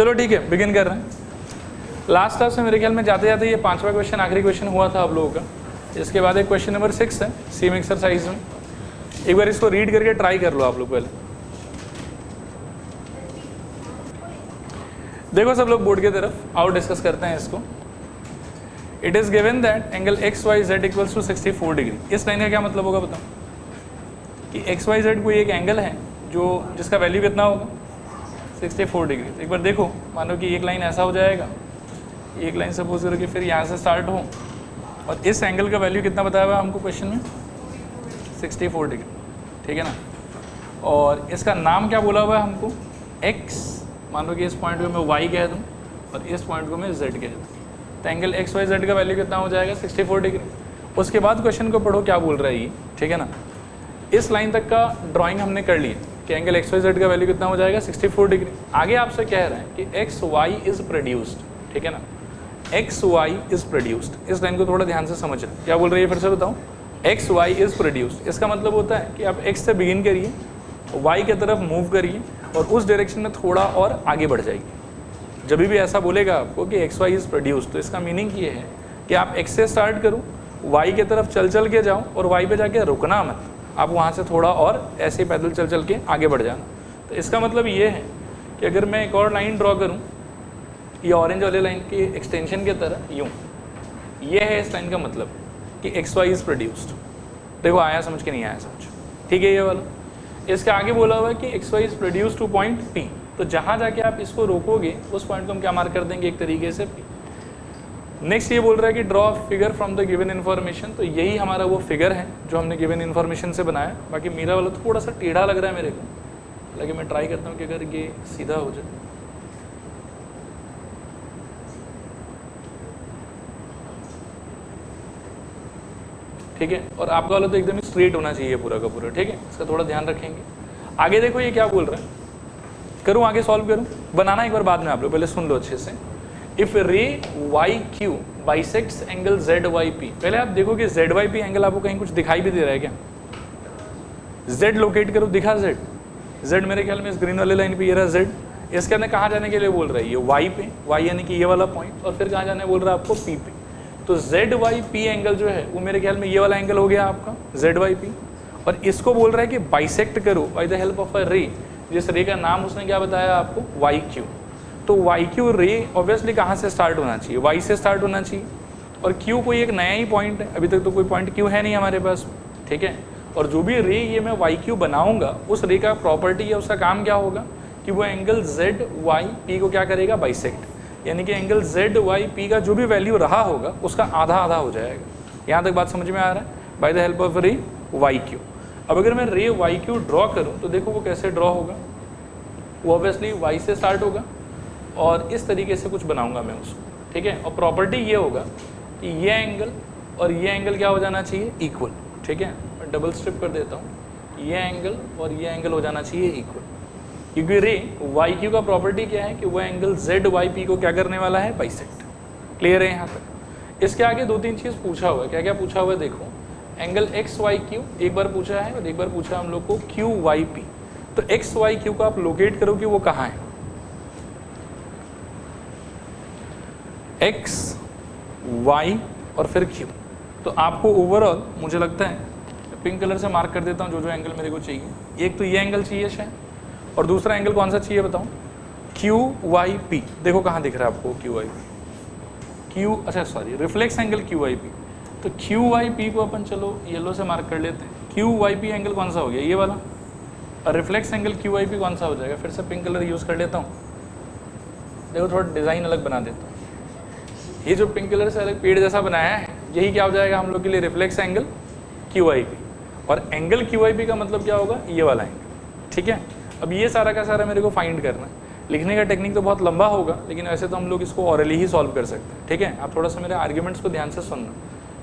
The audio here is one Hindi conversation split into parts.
चलो ठीक है, बिगिन कर रहे हैं। लास्ट क्लास में मेरे ख्याल में जाते जाते ये 5वां क्वेश्चन आखिरी क्वेश्चन हुआ था आप लोगों का। इसके बाद एक क्वेश्चन नंबर 6 है सेम एक्सरसाइज में। एक बार इसको रीड करके ट्राई कर लो आप लोग पहले। देखो सब लोग बोर्ड की तरफ आओ, डिस्कस करते हैं इसको। It is given that angle X Y Z equals to 64 degree. इस लाइन का क्या मतलब होगा बताओ? कि एक्स वाई जेड कोई एक एंगल है जो जिसका वैल्यू कितना होगा 64 डिग्री। तो एक बार देखो, मानो कि एक लाइन ऐसा हो जाएगा, एक लाइन सपोज करो कि फिर यहाँ से स्टार्ट हो और इस एंगल का वैल्यू कितना बताया हुआ है हमको क्वेश्चन में 64 डिग्री, ठीक है ना। और इसका नाम क्या बोला हुआ है हमको x, मान लो कि इस पॉइंट को मैं y कह दूँ और इस पॉइंट को मैं z कह दूँ, तो एंगल एक्स वाई जेड का वैल्यू कितना हो जाएगा 64 डिग्री। उसके बाद क्वेश्चन को पढ़ो क्या बोल रहा है ये, ठीक है ना। इस लाइन तक का ड्राइंग हमने कर लिया कि एंगल एक्स वाई जेड का वैल्यू कितना हो जाएगा 64 डिग्री। आगे आपसे कह रहे हैं कि एक्स वाई इज प्रोड्यूस्ड, ठीक है ना, एक्स वाई इज प्रोड्यूस्ड। इस लाइन को थोड़ा ध्यान से समझो क्या बोल रही है, फिर से बताओ। एक्स वाई इज प्रोड्यूस्ड, इसका मतलब होता है कि आप एक्स से बिगिन करिए, वाई की तरफ मूव करिए और उस डायरेक्शन में थोड़ा और आगे बढ़ जाइए। जब भी ऐसा बोलेगा आपको कि एक्स वाई इज प्रोड्यूस्ड, तो इसका मीनिंग ये है कि आप एक्स से स्टार्ट करो, वाई की तरफ चल चल के जाओ और वाई पे जाके रुकना मत, आप वहाँ से थोड़ा और ऐसे पैदल चल चल के आगे बढ़ जाना। तो इसका मतलब ये है कि अगर मैं एक और लाइन ड्रॉ करूँ ये ऑरेंज वाले लाइन की एक्सटेंशन की तरह यूँ, ये है इस लाइन का मतलब कि एक्स वाई इज प्रोड्यूस्ड। देखो आया समझ के नहीं आया समझ, ठीक है। ये वाला इसके आगे बोला हुआ है कि X Y is produced to point P, तो जहाँ जाके आप इसको रोकोगे उस पॉइंट को हम क्या मार्क कर देंगे एक तरीके से पी। नेक्स्ट ये बोल रहा है कि draw figure from the given information, तो यही हमारा वो फिगर है जो हमने गिवन इन्फॉर्मेशन से बनाया। बाकी मेरा वाला थोड़ा सा टेढ़ा लग रहा है मेरे को, हालांकि मैं ट्राई करता हूँ कि अगर ये सीधा हो जाए। ठीक है, और आपका वाला तो एकदम ही स्ट्रेट होना चाहिए पूरा का पूरा, ठीक है, इसका थोड़ा ध्यान रखेंगे। आगे देखो ये क्या बोल रहा है, करूँ आगे सॉल्व करूँ, बनाना एक बार बाद में, आप लोग पहले सुन लो अच्छे से। If ray Y Q bisects angle Z Y P, पहले आप देखो कि जेड वाई पी एंगल आपको कहीं कुछ दिखाई भी दे रहा है क्या? जेड लोकेट करो, दिखा जेड, जेड मेरे ख्याल में इस ग्रीन वाले लाइन पे ये रहा जेड। इसके अंदर कहाँ जाने के लिए बोल रहा है ये वाई पे, वाई यानी कि ये वाला पॉइंट, और फिर कहाँ जाने बोल रहा है आपको पी पे। तो जेड वाई पी एंगल जो है वो मेरे ख्याल में ये वाला एंगल हो गया आपका जेड वाई पी, और इसको बोल रहा है कि बाइसेक्ट करो bye the help of a रे, जिस रे का नाम उसने क्या बताया आपको वाई क्यू। तो वाई क्यू रे ऑब्वियसली कहाँ से स्टार्ट होना चाहिए, वाई से स्टार्ट होना चाहिए, और क्यू कोई एक नया ही पॉइंट है, अभी तक तो कोई पॉइंट क्यू है नहीं हमारे पास, ठीक है। और जो भी रे ये मैं वाई क्यू बनाऊंगा उस रे का प्रॉपर्टी है, उसका काम क्या होगा कि वो एंगल जेड वाई पी को क्या करेगा बाइसेक्ट, यानी कि एंगल जेड वाई पी का जो भी वैल्यू रहा होगा उसका आधा आधा हो जाएगा। यहाँ तक बात समझ में आ रहा है, by the help of ray Y Q. अब अगर मैं रे वाई क्यू ड्रॉ करूँ तो देखो वो कैसे ड्रॉ होगा, वो ऑब्वियसली वाई से स्टार्ट होगा और इस तरीके से कुछ बनाऊंगा मैं उसको, ठीक है। और प्रॉपर्टी ये होगा कि ये एंगल और ये एंगल क्या हो जाना चाहिए इक्वल, ठीक है। मैं डबल स्ट्रिप कर देता हूँ, ये एंगल और ये एंगल हो जाना चाहिए इक्वल, क्योंकि रे वाई क्यू का प्रॉपर्टी क्या है कि वो एंगल जेड वाई पी को क्या करने वाला है बाइसेक्ट। क्लियर है यहाँ तक? इसके आगे दो तीन चीज़ पूछा हुआ है, क्या क्या पूछा हुआ है देखो। एंगल एक्स वाई क्यू एक बार पूछा है और एक बार पूछा हम लोग को क्यू वाई पी। तो एक्स वाई क्यू को आप लोकेट करो कि वो कहाँ है, एक्स वाई और फिर क्यू। तो आपको ओवरऑल मुझे लगता है पिंक कलर से मार्क कर देता हूँ जो जो एंगल मेरे को चाहिए। एक तो ये एंगल चाहिए शायद, और दूसरा एंगल कौन सा चाहिए बताओ, क्यू वाई पी। देखो कहाँ दिख रहा है आपको क्यू वाई पी, क्यू, अच्छा sorry reflex angle Q Y P. तो क्यू वाई पी को अपन चलो येलो से मार्क कर लेते हैं। क्यू वाई पी एंगल कौन सा हो गया ये वाला, और reflex angle Q Y P कौन सा हो जाएगा, फिर से पिंक कलर यूज़ कर लेता हूँ। देखो थोड़ा डिज़ाइन अलग बना देता हूँ। ये जो पिंक कलर से अलग पेड़ जैसा बनाया है यही क्या हो जाएगा हम लोग के लिए reflex angle Q Y P, और एंगल क्यू वाई पी का मतलब क्या होगा ये वाला एंगल, ठीक है। अब ये सारा का सारा मेरे को फाइंड करना है। लिखने का टेक्निक तो बहुत लंबा होगा, लेकिन वैसे तो हम लोग इसको ऑरली ही सॉल्व कर सकते हैं, ठीक है। आप थोड़ा सा मेरे आर्ग्यूमेंट्स को ध्यान से सुनना।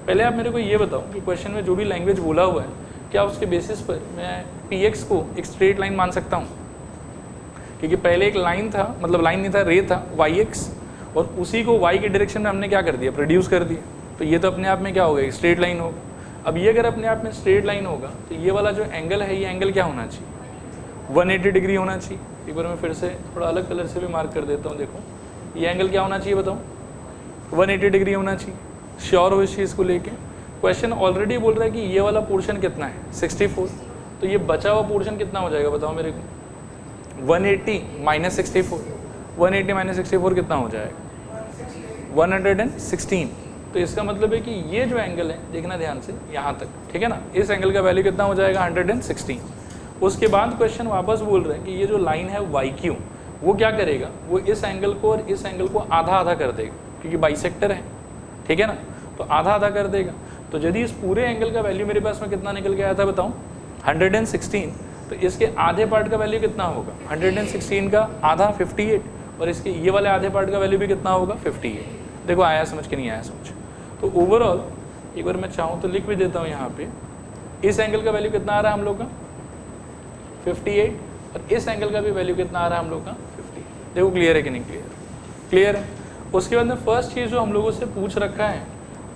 पहले आप मेरे को ये बताओ कि क्वेश्चन में जो भी लैंग्वेज बोला हुआ है क्या उसके बेसिस पर मैं पी एक्स को एक स्ट्रेट लाइन मान सकता हूँ, क्योंकि पहले एक लाइन था, मतलब लाइन नहीं था, रे था वाई एक्स, और उसी को वाई के डायरेक्शन में हमने क्या कर दिया प्रोड्यूस कर दिया। तो ये तो अपने आप में क्या होगा एक स्ट्रेट लाइन होगा। अब ये अगर अपने आप में स्ट्रेट लाइन होगा तो ये वाला जो एंगल है ये एंगल क्या होना चाहिए 180 डिग्री होना चाहिए, एक बार मैं फिर से थोड़ा अलग कलर से भी मार्क कर देता हूँ। देखो ये एंगल क्या होना चाहिए बताओ, 180 डिग्री होना चाहिए। श्योर हो इस चीज़ को लेके? क्वेश्चन ऑलरेडी बोल रहा है कि ये वाला पोर्शन कितना है 64, तो ये बचा हुआ पोर्शन कितना हो जाएगा बताओ मेरे को, 180 माइनस 64, 180 माइनस 64 कितना हो जाएगा 116। तो इसका मतलब है कि ये जो एंगल है देखना ध्यान से यहाँ तक, ठीक है ना, इस एंगल का वैल्यू कितना हो जाएगा 116। उसके बाद क्वेश्चन वापस बोल रहे हैं कि ये जो लाइन है YQ वो क्या करेगा, वो इस एंगल को और इस एंगल को आधा आधा कर देगा, क्योंकि बाइसेक्टर है, ठीक है ना, तो आधा आधा कर देगा। तो यदि इस पूरे एंगल का वैल्यू मेरे पास में कितना निकल के आया था बताओ 116, तो इसके आधे पार्ट का वैल्यू कितना होगा 116 का आधा 58, और इसके ये वाले आधे पार्ट का वैल्यू भी कितना होगा 58। देखो आया समझ के नहीं आया समझ। तो ओवरऑल एक बार मैं चाहूँ तो लिख भी देता हूँ यहाँ पे, इस एंगल का वैल्यू कितना आ रहा है हम लोग का 58, और इस एंगल का भी वैल्यू कितना आ रहा है हम लोग का 50। देखो क्लियर है कि नहीं क्लियर? क्लियर है। उसके बाद में फर्स्ट चीज़ जो हम लोगों से पूछ रखा है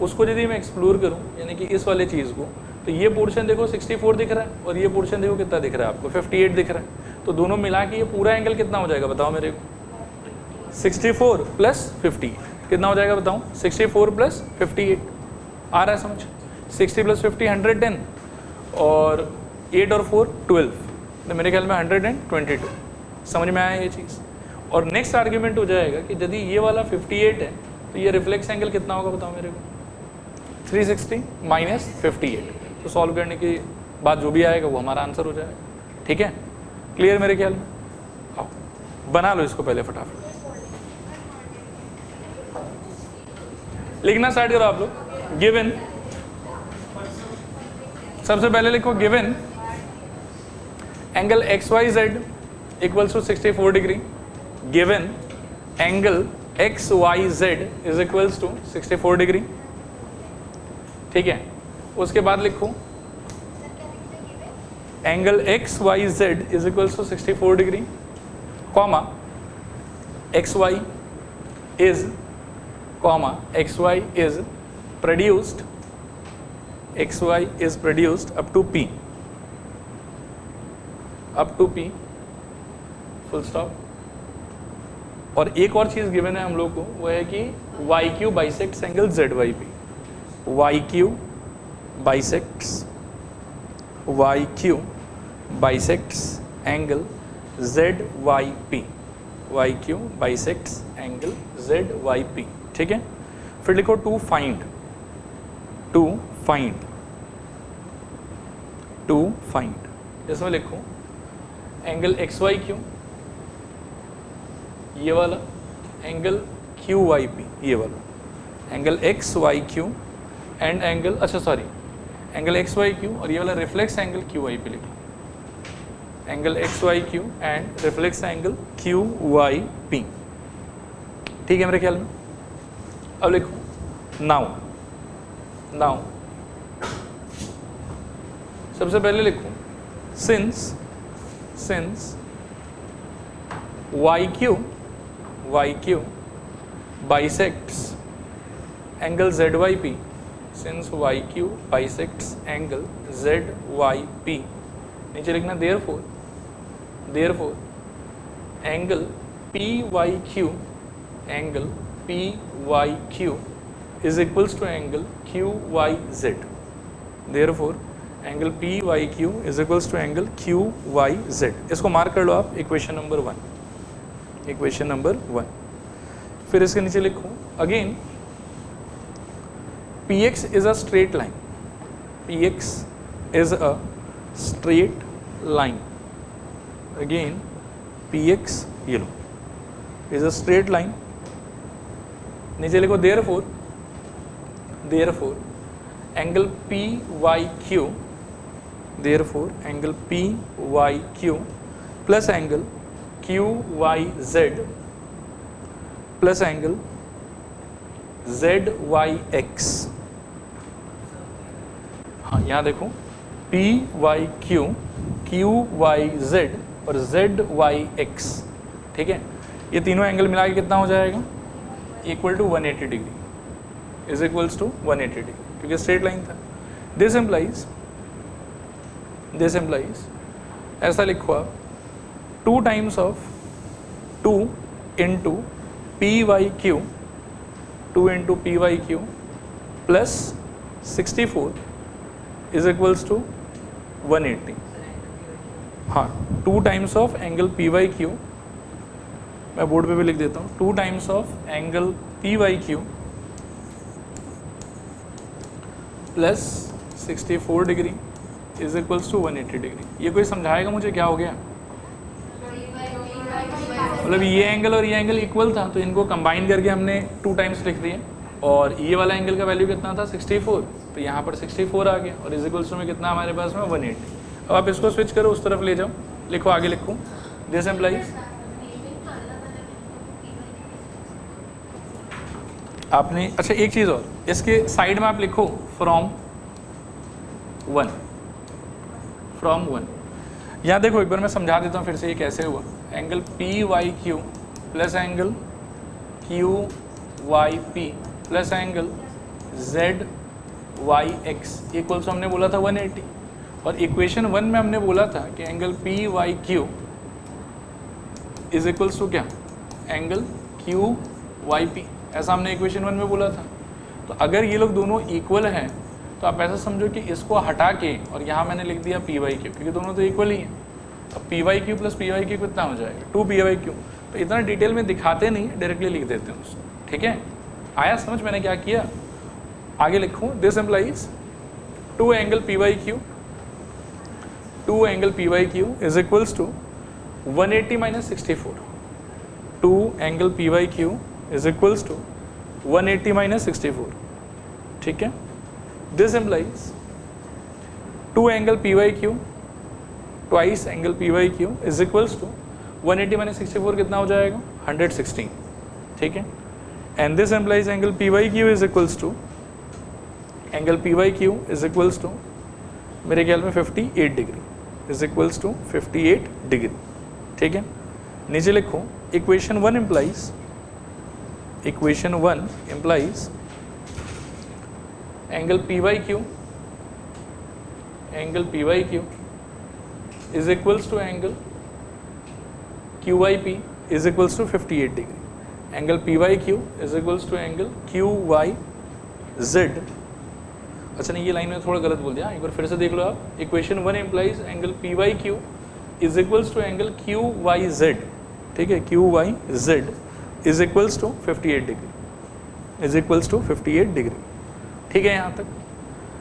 उसको यदि मैं एक्सप्लोर करूँ, यानी कि इस वाले चीज़ को, तो ये पोर्शन देखो 64 दिख रहा है और ये पोर्शन देखो कितना दिख रहा है आपको 58 दिख रहा है। तो दोनों मिला के ये पूरा एंगल कितना हो जाएगा बताओ मेरे को, 64 प्लस 58 कितना हो जाएगा बताऊँ, 64 प्लस 58 आ रहा है समझ। 60 प्लस 50 110, और 8 और 4 12, तो मेरे ख्याल में 122। समझ में आया ये चीज़। और नेक्स्ट आर्ग्यूमेंट हो जाएगा कि यदि ये वाला 58 है तो ये रिफ्लेक्स एंगल कितना होगा बताओ मेरे को, 360 माइनस 58। तो सॉल्व करने की बात जो भी आएगा वो हमारा आंसर हो जाएगा, ठीक है। क्लियर मेरे ख्याल में? आओ बना लो इसको पहले फटाफट, लिखना स्टार्ट करो आप लोग। गिवन, सबसे पहले लिखो given angle XYZ equals to 64 degree. Given angle XYZ is equals to 64 degree, ठीक है। उसके बाद लिखो angle XYZ is equals to 64 degree, comma XY is produced up to P, full stop. और एक और चीज़ गिवन है हम लोग को, वो है कि YQ bisects angle ZYP। YQ bisects angle ZYP। YQ bisects angle ZYP, ठीक है। फिर लिखो टू फाइंड इसमें लिखो एंगल XYQ ये वाला, एंगल QYP ये वाला, एंगल XYQ एंड एंगल, अच्छा सॉरी, एंगल XYQ और ये वाला रिफ्लेक्स एंगल QYP लिखो, angle XYQ and reflex angle QYP, ठीक है मेरे ख्याल में। अब लिखो नाउ सबसे पहले लिखो since YQ bisects angle ZYP, since YQ bisects angle ZYP, नीचे लिखना therefore angle PYQ is equals to angle QYZ, therefore angle PYQ is equals to angle QYZ। इसको मार्क कर लो आप, इक्वेशन नंबर 1। फिर इसके नीचे लिखो again PX is a straight line, again PX ये लो is a straight line। नीचे लिखो therefore angle PYQ plus angle QYZ plus angle ZYX। हाँ यहाँ देखो PYQ, QYZ और ZYX, ठीक है। ये तीनों एंगल मिला के कितना हो जाएगा, equal to 180 degree, is equals to 180 degree, क्योंकि स्ट्रेट लाइन था। दिस इम्प्लाइज ऐसा लिखो आप 2 times of 2 into P Y Q, 2 into P Y Q plus 64 is equals to 180। हाँ, 2 times of angle P Y Q, मैं बोर्ड पे भी लिख देता हूँ, 2 times of angle P Y Q plus 64 degree is equals to 180 degree. ये कोई समझाएगा मुझे क्या हो गया? मतलब ये एंगल और ये एंगल इक्वल था, तो इनको कंबाइन करके हमने 2 टाइम्स लिख दिए, और ये वाला एंगल का वैल्यू कितना था? 64, तो यहाँ पर 64 आ गया, और इज इक्वल्स टू में कितना हमारे पास में? 180। अब आप इसको स्विच करो, उस तरफ ले जाओ, लिखो, आगे लिखो, दिस एम्प्लाइज, आपने, अच्छा एक चीज़ और, इसके साइड में आप लिखो फ्रॉम 1, फ्रॉम 1। यहाँ देखो एक बार मैं समझा देता हूँ फिर से ये कैसे हुआ। Angle P Y Q plus angle Q Y P plus angle Z Y X equals हमने बोला था 180, और इक्वेशन 1 में हमने बोला था कि angle P Y Q is equals to क्या? एंगल क्यू वाई पी, ऐसा हमने इक्वेशन 1 में बोला था। तो अगर ये लोग दोनों इक्वल हैं तो आप ऐसा समझो कि इसको हटा के और यहाँ मैंने लिख दिया पी वाई क्यू, क्योंकि दोनों तो इक्वल ही हैं। अब P Y Q plus P Y Q कितना हो जाएगा? 2 पी वाई क्यू। तो इतना डिटेल में दिखाते नहीं, डायरेक्टली लिख देते हैं उसको, ठीक है? आया समझ मैंने क्या किया? आगे लिखूँ, this implies 2 angle P Y Q, 2 angle P Y Q is equals to 180 minus 64। 2 angle P Y Q is equals to 180 minus 64, ठीक है? This implies 2 angle P Y Q twice angle P Y Q is equals to 180 minus 64 कितना हो जाएगा? 116, ठीक है? And this implies angle P Y Q is equals to, angle P Y Q is equals to मेरे ख्याल में 58 degree, is equals to 58 degree, ठीक है? नीचे लिखो, equation 1 implies, equation 1 implies angle P Y Q, angle P Y Q is equals to angle QYP is equals to 58 degree. Angle PYQ is equals to angle QYZ। अच्छा नहीं, ये लाइन में थोड़ा गलत बोल दिया, एक बार फिर से देख लो आप। Equation 1 implies angle PYQ is equals to angle QYZ, ठीक है? QYZ is equals to 58 degree, is equals to 58 degree, ठीक है यहाँ तक?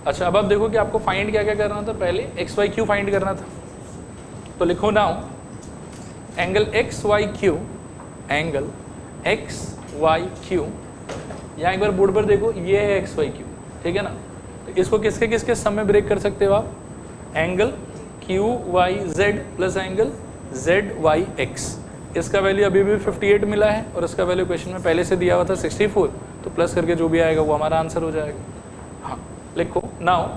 अच्छा, अब आप देखो कि आपको फाइंड क्या क्या करना था। पहले XYQ फाइंड करना था, तो लिखो now angle X Y Q, angle X Y Q, यहाँ एक बार बोर्ड पर देखो, ये है एक्स वाई क्यू, ठीक है ना? तो इसको किसके किसके सम में ब्रेक कर सकते हो आप? Angle Q Y Z plus angle Z Y X. इसका वैल्यू अभी भी 58 मिला है, और इसका वैल्यू क्वेश्चन में पहले से दिया हुआ था 64, तो प्लस करके जो भी आएगा वो हमारा आंसर हो जाएगा। हाँ, लिखो now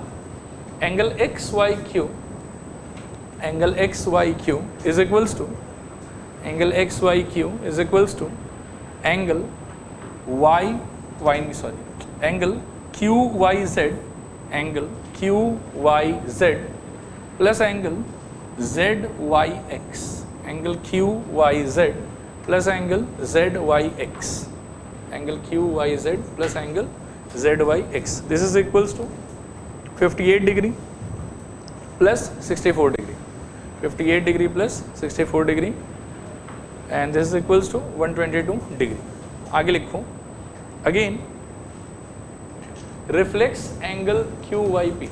angle X Y Q, angle X Y Q is equals to, angle X Y Q is equals to angle angle Q Y Z, angle Q Y Z plus angle Z Y X, angle Q Y Z plus angle Z Y X, angle Q Y Z plus angle Z Y X. This is equals to 58 degree plus 64 degree, 58 degree plus 64 degree, and this is equals to 122 degree. आगे लिखो, again reflex angle Q Y P,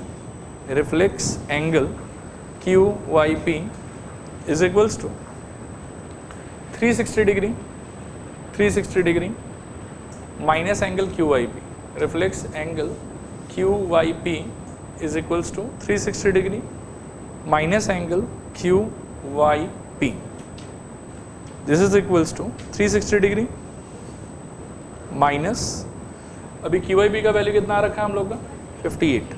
reflex angle Q Y P is equals to 360 degree, 360 degree minus angle Q Y P, reflex angle Q Y P is equals to 360 degree minus angle Q Y P. This is equals to 360 degree minus, अभी क्यू वाई पी का वैल्यू कितना आ रखा है हम लोग का? 58,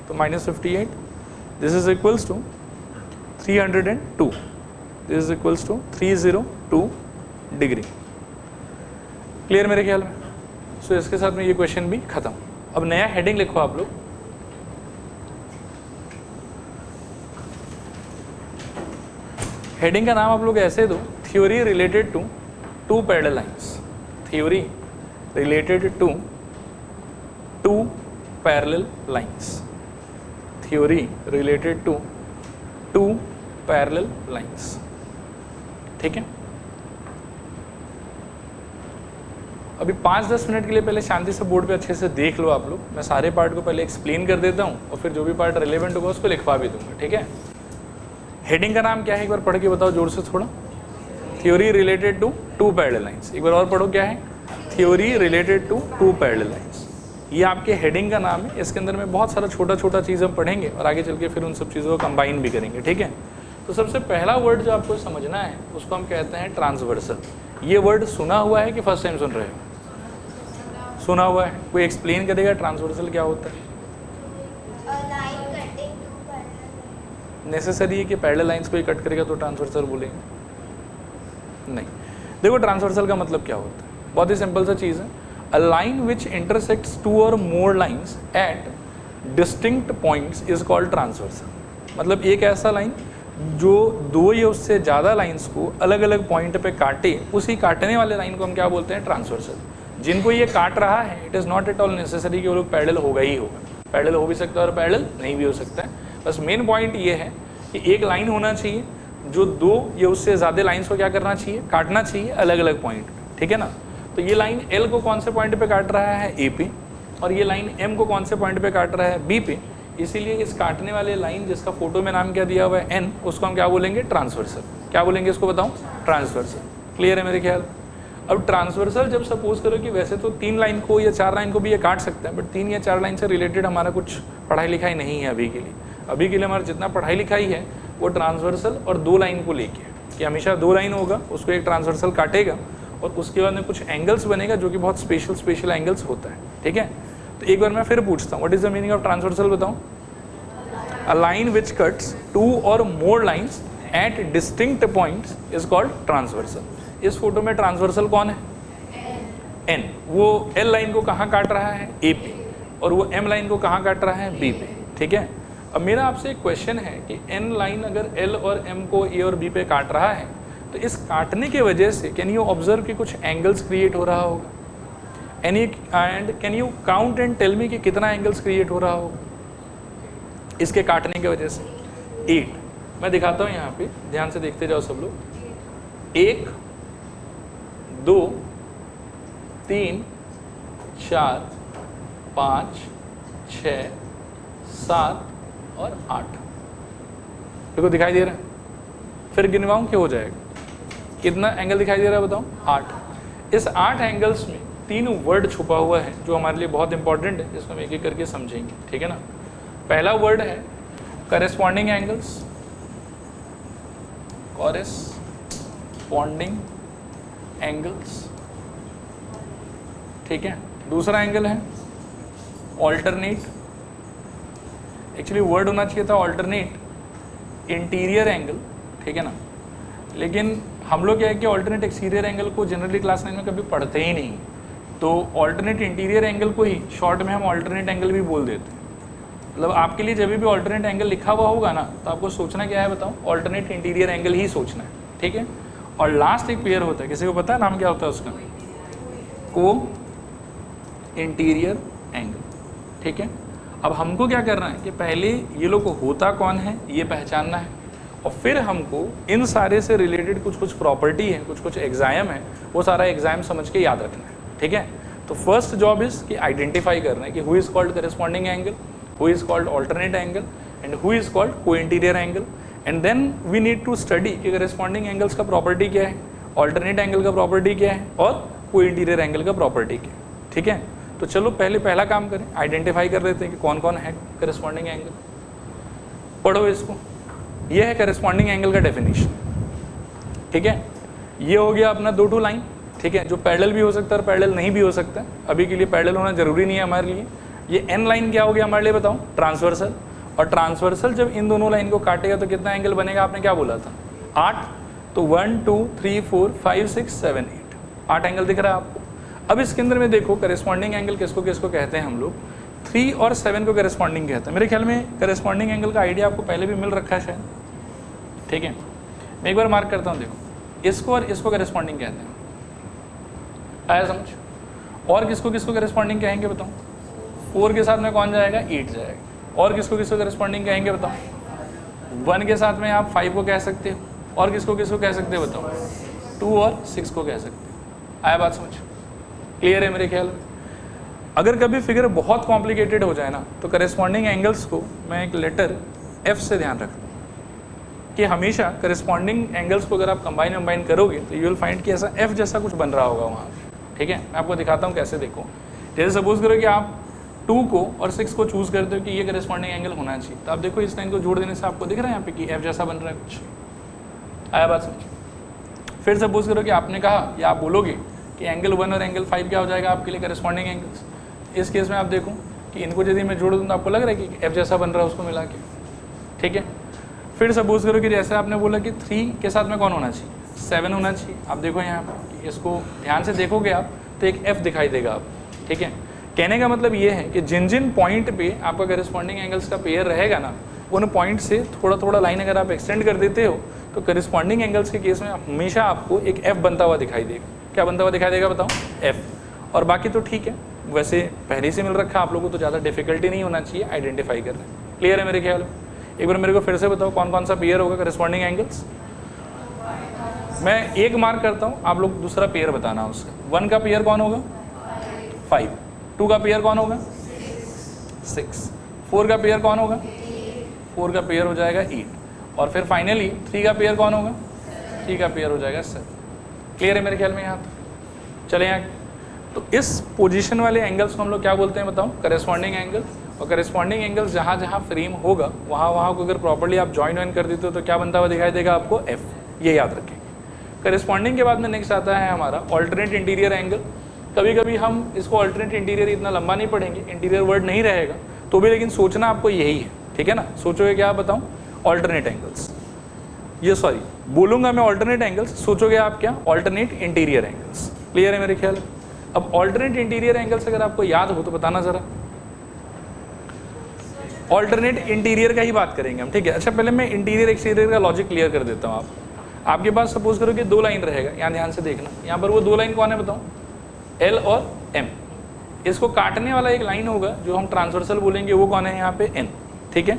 तो minus 58, this is equals to 302, this is equals to 302 degree. Clear मेरे ख्याल में? सो इसके साथ में ये क्वेश्चन भी खत्म। अब नया हेडिंग लिखो आप लोग, हेडिंग का नाम आप लोग ऐसे दो, theory related to two parallel lines, theory related to two parallel lines, theory related to two parallel lines. ठीक है, अभी 5-10 मिनट के लिए पहले शांति से बोर्ड पे अच्छे से देख लो आप लोग। मैं सारे पार्ट को पहले एक्सप्लेन कर देता हूँ और फिर जो भी पार्ट रिलेवेंट होगा उसको लिखवा भी दूंगा। ठीक है, हेडिंग का नाम क्या है एक बार पढ़ के बताओ जोर से थोड़ा। Theory related to two parallel lines. एक बार और पढ़ो, क्या है? Theory related to two parallel lines. ये आपके हेडिंग का नाम है। इसके अंदर में बहुत सारा छोटा छोटा चीज़ हम पढ़ेंगे और आगे चल के फिर उन सब चीज़ों को कंबाइन भी करेंगे। ठीक है, तो सबसे पहला वर्ड जो आपको समझना है उसको हम कहते हैं ट्रांसवर्सल। ये वर्ड सुना हुआ है कि फर्स्ट टाइम सुन रहे हो? सुना हुआ है। कोई एक्सप्लेन करेगा ट्रांसवर्सल क्या होता है? नेसेसरी है कि पैरेलल लाइंस को ही कट करेगा तो ट्रांसवर्सल बोलेंगे? नहीं। देखो ट्रांसवर्सल का मतलब क्या होता है, बहुत ही सिंपल सा चीज़ है। A line which intersects two or more lines at distinct points is called transversal. मतलब एक ऐसा लाइन जो दो या उससे ज़्यादा लाइंस को अलग अलग पॉइंट पे काटे, उसी काटने वाले लाइन को हम क्या बोलते हैं? ट्रांसवर्सल। जिनको ये काट रहा है it is not at all necessary कि वो लोग पैरेलल होगा ही होगा। पैरेलल हो भी सकता है और पैरेलल नहीं भी हो सकता है। बस मेन पॉइंट ये है कि एक लाइन होना चाहिए जो दो या उससे ज़्यादा लाइंस को क्या करना चाहिए? काटना चाहिए अलग अलग पॉइंट पे। ठीक है ना? तो ये लाइन एल को कौन से पॉइंट पे काट रहा है? ए पे। और ये लाइन एम को कौन से पॉइंट पे काट रहा है? बी पे। इसीलिए इस काटने वाले लाइन जिसका फोटो में नाम क्या दिया हुआ है? एन, उसको हम क्या बोलेंगे? ट्रांसवर्सल। क्या बोलेंगे इसको बताऊँ? ट्रांसवर्सल। क्लियर है मेरे ख्याल? अब ट्रांसवर्सल जब सपोज करो कि वैसे तो 3 लाइन को या 4 लाइन को भी ये काट सकता है, बट 3 या 4 लाइन से रिलेटेड हमारा कुछ पढ़ाई लिखाई नहीं है अभी के लिए। अभी के लिए हमारा जितना पढ़ाई लिखाई है वो ट्रांसवर्सल और 2 लाइन को लेके है कि हमेशा 2 लाइन होगा, उसको एक ट्रांसवर्सल काटेगा और उसके बाद में कुछ एंगल्स बनेगा जो कि बहुत स्पेशल एंगल्स होता है। ठीक है, तो एक बार मैं फिर पूछता हूँ, what is the meaning of transversal बताऊँ? अ लाइन विच कट्स 2 और more lines at distinct points is called transversal. इस फोटो में ट्रांसवर्सल कौन है? एन। वो एल लाइन को कहाँ काट रहा है? ए पे। और वो एम लाइन को कहाँ काट रहा है? बी पे। ठीक है, अब मेरा आपसे एक क्वेश्चन है कि एन लाइन अगर एल और एम को ए और बी पे काट रहा है तो इस काटने के वजह से कैन यू ऑब्जर्व कि कुछ एंगल्स क्रिएट हो रहा होगा? And can you count and tell me कि कितना एंगल्स क्रिएट हो रहा होगा इसके काटने की वजह से? 8। मैं दिखाता हूँ यहाँ पे, ध्यान से देखते जाओ सब लोग। 1 2 3 4 5 6 7 और 8। देखो दिखाई दे रहा है? फिर गिनवाऊँ क्या हो जाएगा? कितना एंगल दिखाई दे रहा है बताओ? 8। इस 8 एंगल्स में 3 वर्ड छुपा हुआ है जो हमारे लिए बहुत इंपॉर्टेंट है, जिसको हम एक एक करके समझेंगे। ठीक है ना? पहला वर्ड है करेस्पॉन्डिंग एंगल्स, कॉरेस्पॉन्डिंग एंगल्स। ठीक है, दूसरा एंगल है ऑल्टरनेट। एक्चुअली वर्ड होना चाहिए था ऑल्टरनेट इंटीरियर एंगल। ठीक है ना? लेकिन हम लोग क्या है कि ऑल्टरनेट एक्सटीरियर एंगल को जनरली क्लास 9 में कभी पढ़ते ही नहीं, तो ऑल्टरनेट इंटीरियर एंगल को ही शॉर्ट में हम ऑल्टरनेट एंगल भी बोल देते हैं। मतलब आपके लिए जब भी ऑल्टरनेट एंगल लिखा हुआ होगा ना, तो आपको सोचना क्या है बताओ? ऑल्टरनेट इंटीरियर एंगल ही सोचना है। ठीक है, और लास्ट एक पेयर होता है, किसी को पता है नाम क्या होता है उसका? को इंटीरियर एंगल। ठीक है, अब हमको क्या करना है कि पहले ये लोग को होता कौन है ये पहचानना है, और फिर हमको इन सारे से रिलेटेड कुछ कुछ प्रॉपर्टी है, कुछ कुछ एग्जाम है, वो सारा एग्जाम समझ के याद रखना है। ठीक है, तो फर्स्ट जॉब इज कि आइडेंटिफाई करना है कि who is called corresponding angle, who is called alternate angle and who is called co interior angle. And then we need to study कि करेस्पॉन्डिंग एंगल्स का प्रॉपर्टी क्या है, ऑल्टरनेट एंगल का प्रॉपर्टी क्या है और को इंटीरियर एंगल का प्रॉपर्टी क्या है। ठीक है, तो चलो पहले पहला काम करें, आइडेंटिफाई कर लेते हैं कि कौन कौन है करेस्पॉन्डिंग एंगल। पढ़ो इसको। ये है करेस्पॉन्डिंग एंगल का डेफिनेशन। ठीक है, ये हो गया अपना 2 टू लाइन। ठीक है, जो पैरेलल भी हो सकता है और पैरेलल नहीं भी हो सकता है। अभी के लिए पैरेलल होना जरूरी नहीं है हमारे लिए। ये एन लाइन क्या हो गया हमारे लिए बताओ? ट्रांसवर्सल। और ट्रांसवर्सल जब इन दोनों लाइन को काटेगा तो कितना एंगल बनेगा? आपने क्या बोला था? 8। तो 1 2 3 4 5 6 7 8 8 एंगल दिख रहा है आपको। अब इसके अंदर में देखो करेस्पॉन्डिंग एंगल किसको किसको कहते हैं हम लोग? 3 और 7 को करेस्पॉन्डिंग कहते हैं। मेरे ख्याल में करेस्पॉन्डिंग एंगल का आइडिया आपको पहले भी मिल रखा है शायद। ठीक है, मैं एक बार मार्क करता हूँ, देखो इसको और इसको करेस्पॉन्डिंग कहते हैं, आया समझ? और किसको किसको करेस्पॉन्डिंग कहेंगे बताओ? 4 के साथ में कौन जाएगा? 8 जाएगा। और किसको किसको करेस्पॉन्डिंग कहेंगे बताओ? 1 के साथ में आप 5 को कह सकते हो, और किसको किसको कह सकते हो बताओ? 2 और 6 को कह सकते हो। आया बात समझ? क्लियर है मेरे ख्याल में? अगर कभी फिगर बहुत कॉम्प्लिकेटेड हो जाए ना, तो करेस्पॉन्डिंग एंगल्स को मैं एक लेटर F से ध्यान रखता हूँ कि हमेशा करेस्पॉन्डिंग एंगल्स को अगर आप कंबाइन करोगे तो यू विल फाइंड कि ऐसा F जैसा कुछ बन रहा होगा वहाँ। ठीक है, मैं आपको दिखाता हूँ कैसे। देखो, जैसे सपोज करो कि आप 2 को और 6 को चूज़ करते हो कि ये करेस्पॉन्डिंग एंगल होना चाहिए, तो आप देखो इस लाइन को जोड़ देने से आपको दिख रहा है यहाँ पे कि F जैसा बन रहा है कुछ। आया बात समझ? फिर सपोज करो कि आपने कहा या आप बोलोगे कि एंगल 1 और एंगल 5 क्या हो जाएगा आपके लिए करेस्पॉन्डिंग एंगल्स। इस केस में आप देखो कि इनको यदि मैं जोड़ दूँ तो आपको लग रहा है कि F जैसा बन रहा है उसको मिला के। ठीक है, फिर सपोज करो कि जैसे आपने बोला कि 3 के साथ में कौन होना चाहिए? 7 होना चाहिए। आप देखो यहाँ पर, इसको ध्यान से देखोगे आप तो एक F दिखाई देगा आप। ठीक है, कहने का मतलब ये है कि जिन जिन पॉइंट पे आपका करेस्पॉन्डिंग एंगल्स का पेयर रहेगा ना, उन पॉइंट से थोड़ा थोड़ा लाइन अगर आप एक्सटेंड कर देते हो तो करेस्पॉन्डिंग एंगल्स के केस में हमेशा आपको एक F बनता हुआ दिखाई देगा। क्या बनता हुआ दिखाई देगा बताओ? F। और बाकी तो ठीक है, वैसे पहले से मिल रखा आप लोगों को, तो ज़्यादा डिफिकल्टी नहीं होना चाहिए आइडेंटिफाई करना। क्लियर है मेरे ख्याल में? एक बार मेरे को फिर से बताओ कौन कौन सा पेयर होगा करेस्पॉन्डिंग एंगल्स? मैं एक मार्क करता हूँ, आप लोग दूसरा पेयर बताना उसका। 1 का पेयर कौन होगा? 5। 2 का पेयर कौन होगा? 6। 4 का पेयर कौन होगा? 4 का पेयर हो जाएगा 8। और फिर फाइनली 3 का पेयर कौन होगा? 3 का पेयर हो जाएगा 7। क्लियर है मेरे ख्याल में यहाँ तक? चले यहाँ, तो इस पोजीशन वाले एंगल्स को हम लोग क्या बोलते हैं बताओ? Corresponding angle. और करेस्पॉन्डिंग एंगल्स जहाँ जहाँ फ्रेम होगा वहाँ को अगर प्रॉपर्ली आप ज्वाइन कर देते हो तो क्या बनता हुआ दिखाई देगा आपको? F। ये याद रखेंगे। करेस्पॉन्डिंग के बाद में नेक्स्ट आता है हमारा ऑल्टरनेट इंटीरियर एंगल। कभी कभी हम इसको ऑल्टरनेट इंटीरियर इतना लंबा नहीं पढ़ेंगे, इंटीरियर वर्ड नहीं रहेगा तो भी, लेकिन सोचना आपको यही है। ठीक है ना? सोचोगे क्या बताऊँ? Alternate angles. ये सॉरी बोलूँगा मैं ऑल्टरनेट एंगल्स, सोचोगे आप क्या? Alternate interior angles. क्लियर है मेरे ख्याल? अब ऑल्टरनेट इंटीरियर एंगल्स अगर आपको याद हो तो बताना ज़रा। ऑल्टरनेट इंटीरियर का ही बात करेंगे हम। ठीक है, अच्छा पहले मैं इंटीरियर एक्सटीरियर का लॉजिक क्लियर कर देता हूँ। आपके पास सपोज करो कि 2 लाइन रहेगा, यहाँ ध्यान से देखना, यहाँ पर वो 2 लाइन कौन है बताओ? L और M। इसको काटने वाला एक लाइन होगा जो हम ट्रांसवर्सल बोलेंगे, वो कौन है यहाँ पे? N। ठीक है,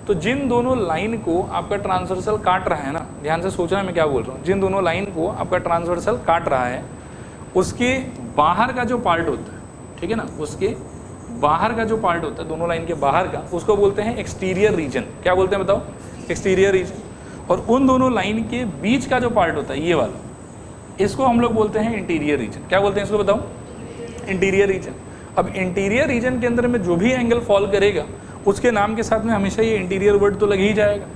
तो जिन दोनों लाइन को आपका ट्रांसवर्सल काट रहा है ना, ध्यान से सोचना मैं क्या बोल रहा हूँ, जिन दोनों लाइन को आपका ट्रांसवर्सल काट रहा है उसके बाहर का जो पार्ट होता है, ठीक है ना, उसके बाहर का जो पार्ट होता है, दोनों लाइन के बाहर का, उसको बोलते हैं एक्सटीरियर रीजन। क्या बोलते हैं बताओ? Exterior region. और उन दोनों लाइन के बीच का जो पार्ट होता है ये वाला, इसको हम लोग बोलते हैं इंटीरियर रीजन। क्या बोलते हैं इसको बताओ? Interior region. अब इंटीरियर रीजन के अंदर में जो भी एंगल फॉल करेगा उसके नाम के साथ में हमेशा ये इंटीरियर वर्ड तो लग ही जाएगा।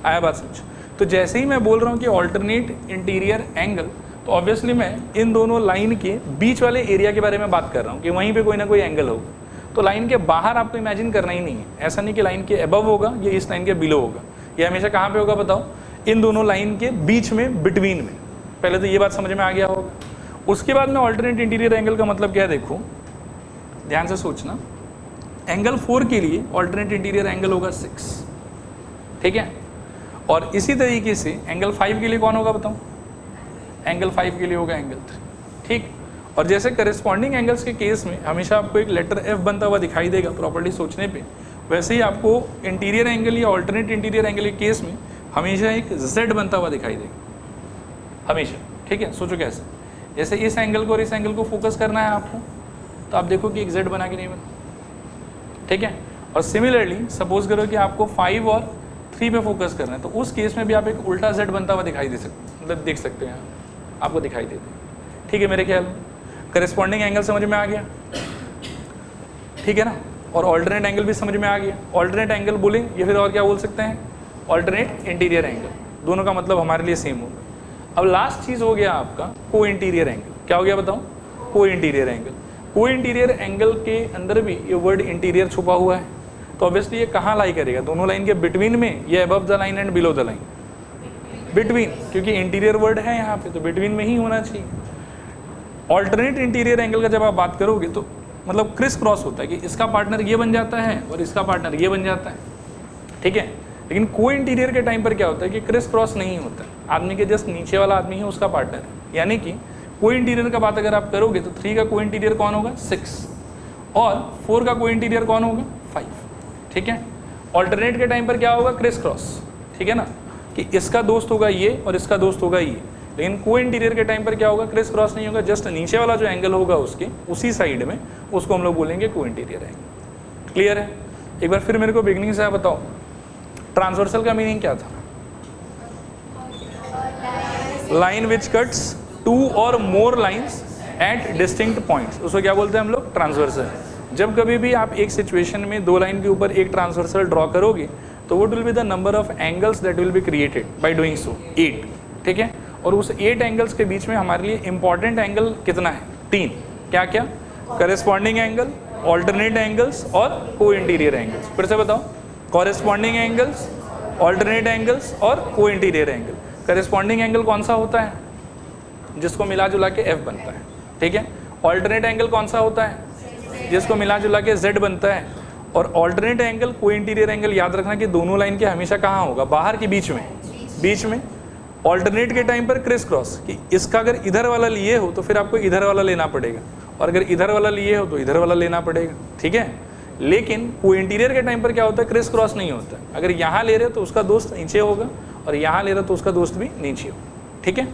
आया बात समझ? तो जैसे ही मैं बोल रहा हूँ कि ऑल्टरनेट इंटीरियर एंगल, तो ऑब्वियसली मैं इन दोनों लाइन के बीच वाले एरिया के बारे में बात कर रहा हूँ कि वहीं पे कोई ना कोई एंगल होगा। तो लाइन के बाहर आपको इमेजिन करना ही नहीं है, ऐसा नहीं कि लाइन के अबव होगा या इस लाइन के बिलो होगा, ये हमेशा कहाँ पे होगा बताओ? इन दोनों लाइन के बीच में, बिटवीन में। पहले तो ये बात समझ में आ गया होगा। उसके बाद में ऑल्टरनेट इंटीरियर एंगल का मतलब क्या है, देखो ध्यान से सोचना। एंगल 4 के लिए ऑल्टरनेट इंटीरियर एंगल होगा 6। ठीक है, और इसी तरीके से एंगल 5 के लिए कौन होगा बताओ? एंगल 5 के लिए होगा एंगल 3। ठीक, और जैसे करेस्पॉन्डिंग एंगल्स के केस में हमेशा आपको एक लेटर F बनता हुआ दिखाई देगा प्रॉपर्ली सोचने पे, वैसे ही आपको इंटीरियर एंगल या ऑल्टरनेट इंटीरियर एंगल के केस में हमेशा एक Z बनता हुआ दिखाई देगा हमेशा। ठीक है, सोचो कैसे? जैसे इस एंगल को और इस एंगल को फोकस करना है आपको, तो आप देखो कि एक Z बना कि नहीं बना। ठीक है, और सिमिलरली सपोज करो कि आपको 5 और 3 पे फोकस करना है, तो उस केस में भी आप एक उल्टा Z बनता हुआ दिखाई दे सकते, मतलब देख सकते हैं आपको दिखाई देते। ठीक है, मेरे ख्याल में करेस्पॉन्डिंग एंगल समझ में आ गया। ठीक है ना, और ऑल्टरनेट एंगल भी समझ में आ गया। ऑल्टरनेट एंगल बोलेंगे या फिर और क्या बोल सकते हैं? Alternate interior angle. दोनों का मतलब हमारे लिए सेम होगा। अब लास्ट चीज़ हो गया आपका को इंटीरियर एंगल। क्या हो गया बताओ? को इंटीरियर एंगल। को इंटीरियर एंगल के अंदर भी ये वर्ड इंटीरियर छुपा हुआ है, तो ऑब्वियसली ये कहाँ लाई करेगा? दोनों लाइन के बिटवीन में, या above the line and below the line? Between, क्योंकि इंटीरियर वर्ड है यहाँ पे, तो बिटवीन में ही होना चाहिए। ऑल्टरनेट इंटीरियर एंगल का जब आप बात करोगे तो मतलब क्रिस क्रॉस होता है कि इसका पार्टनर ये बन जाता है और इसका पार्टनर ये बन जाता है। ठीक है, लेकिन को इंटीरियर के टाइम पर क्या होता है कि क्रिस क्रॉस नहीं होता है। आदमी के जस्ट नीचे वाला आदमी है उसका पार्टनर है। यानी कि को इंटीरियर का बात अगर आप करोगे तो 3 का को इंटीरियर कौन होगा 6 और 4 का को इंटीरियर कौन होगा 5। ठीक है, ऑल्टरनेट के टाइम पर क्या होगा क्रिस क्रॉस। ठीक है ना, कि इसका दोस्त होगा ये और इसका दोस्त होगा ये, लेकिन को इंटीरियर के टाइम पर क्या होगा क्रिस क्रॉस नहीं होगा, जस्ट नीचे वाला जो एंगल होगा उसके उसी साइड में उसको हम लोग बोलेंगे को इंटीरियर एंगल। क्लियर है? एक बार फिर मेरे को बिगनिंग से बताओ ट्रांसवर्सल का मीनिंग क्या था? लाइन विच कट्स 2 और more lines at distinct points, उसको क्या बोलते हैं हम लोग ट्रांसवर्सल। जब कभी भी आप एक सिचुएशन में 2 लाइन के ऊपर एक ट्रांसवर्सल ड्रॉ करोगे तो what will be the number of angles that will be created by doing so 8। ठीक है, और उस 8 एंगल्स के बीच में हमारे लिए इंपॉर्टेंट एंगल कितना है 3। क्या क्या? करेस्पॉन्डिंग एंगल, ऑल्टरनेट एंगल्स और को इंटीरियर एंगल्स। फिर से बताओ, कॉरेस्पॉन्डिंग एंगल्स, ऑल्टरनेट एंगल्स और co interior angle. Corresponding angle कौन सा होता है? जिसको मिला जुला के F बनता है। ठीक है, ऑल्टरनेट एंगल कौन सा होता है? जिसको मिला जुला के Z बनता है। और ऑल्टरनेट एंगल, को इंटीरियर एंगल याद रखना कि दोनों लाइन के हमेशा कहाँ होगा, बाहर के बीच में, बीच में। ऑल्टरनेट के टाइम पर क्रिस क्रॉस, कि इसका अगर इधर वाला लिए हो तो फिर आपको इधर वाला लेना पड़ेगा, और अगर इधर वाला लिए हो तो इधर वाला लेना पड़ेगा। ठीक है, लेकिन को इंटीरियर के टाइम पर क्या होता है क्रिस क्रॉस नहीं होता। अगर यहाँ ले रहे हो तो उसका दोस्त नीचे होगा और यहाँ ले रहे हो तो उसका दोस्त भी नीचे होगा। ठीक है,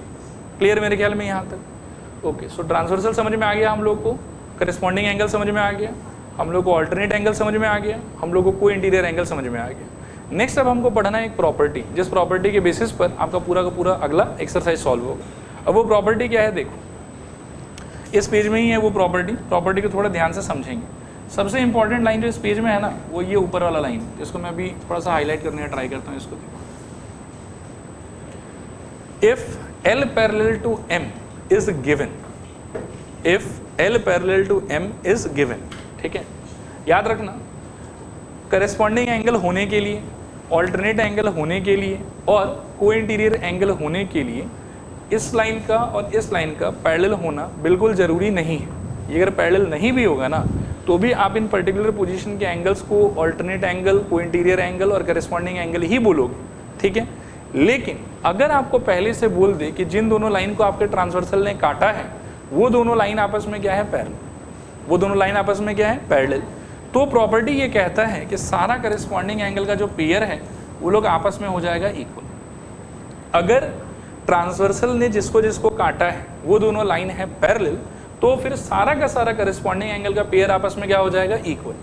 क्लियर मेरे ख्याल में यहाँ तक? ओके, सो ट्रांसवर्सल समझ में आ गया हम लोग को, करेस्पॉन्डिंग एंगल समझ में आ गया, हम लोग को ऑल्टरनेट एंगल समझ में आ गया, हम लोग को इंटीरियर एंगल समझ में आ गया। नेक्स्ट अब हमको पढ़ना है एक प्रॉपर्टी, जिस प्रॉपर्टी के बेसिस पर आपका पूरा का पूरा अगला एक्सरसाइज सॉल्व होगा। अब वो प्रॉपर्टी क्या है देखो, इस पेज में ही है वो प्रॉपर्टी को थोड़ा ध्यान से समझेंगे। सबसे इंपॉर्टेंट लाइन जो इस पेज में है ना वो ये ऊपर वाला लाइन, जिसको मैं अभी थोड़ा सा हाईलाइट करने का ट्राई करता हूँ। इसको देखो, if L parallel to M is given, if L parallel to M is given. ठीक है, याद रखना करेस्पॉन्डिंग एंगल होने के लिए, ऑल्टरनेट एंगल होने के लिए और को इंटीरियर एंगल होने के लिए इस लाइन का और इस लाइन का पैरेलल होना बिल्कुल ज़रूरी नहीं है। ये अगर पैरेलल नहीं भी होगा ना तो भी आप इन पर्टिकुलर पोजीशन के एंगल्स को ऑल्टरनेट एंगल, को इंटीरियर एंगल और करेस्पॉन्डिंग एंगल ही बोलोगे। ठीक है, लेकिन अगर आपको पहले से बोल दे कि जिन दोनों लाइन को आपके ट्रांसवर्सल ने काटा है वो दोनों लाइन आपस में क्या है पैरेलल, वो दोनों लाइन आपस में क्या है पैरेलल, तो प्रॉपर्टी ये कहता है कि सारा करेस्पॉन्डिंग एंगल का जो पेयर है वो लोग आपस में हो जाएगा इक्वल। अगर ट्रांसवर्सल ने जिसको जिसको काटा है वो दोनों लाइन है पैरेलल तो फिर सारा का सारा करेस्पॉन्डिंग एंगल का पेयर आपस में क्या हो जाएगा इक्वल।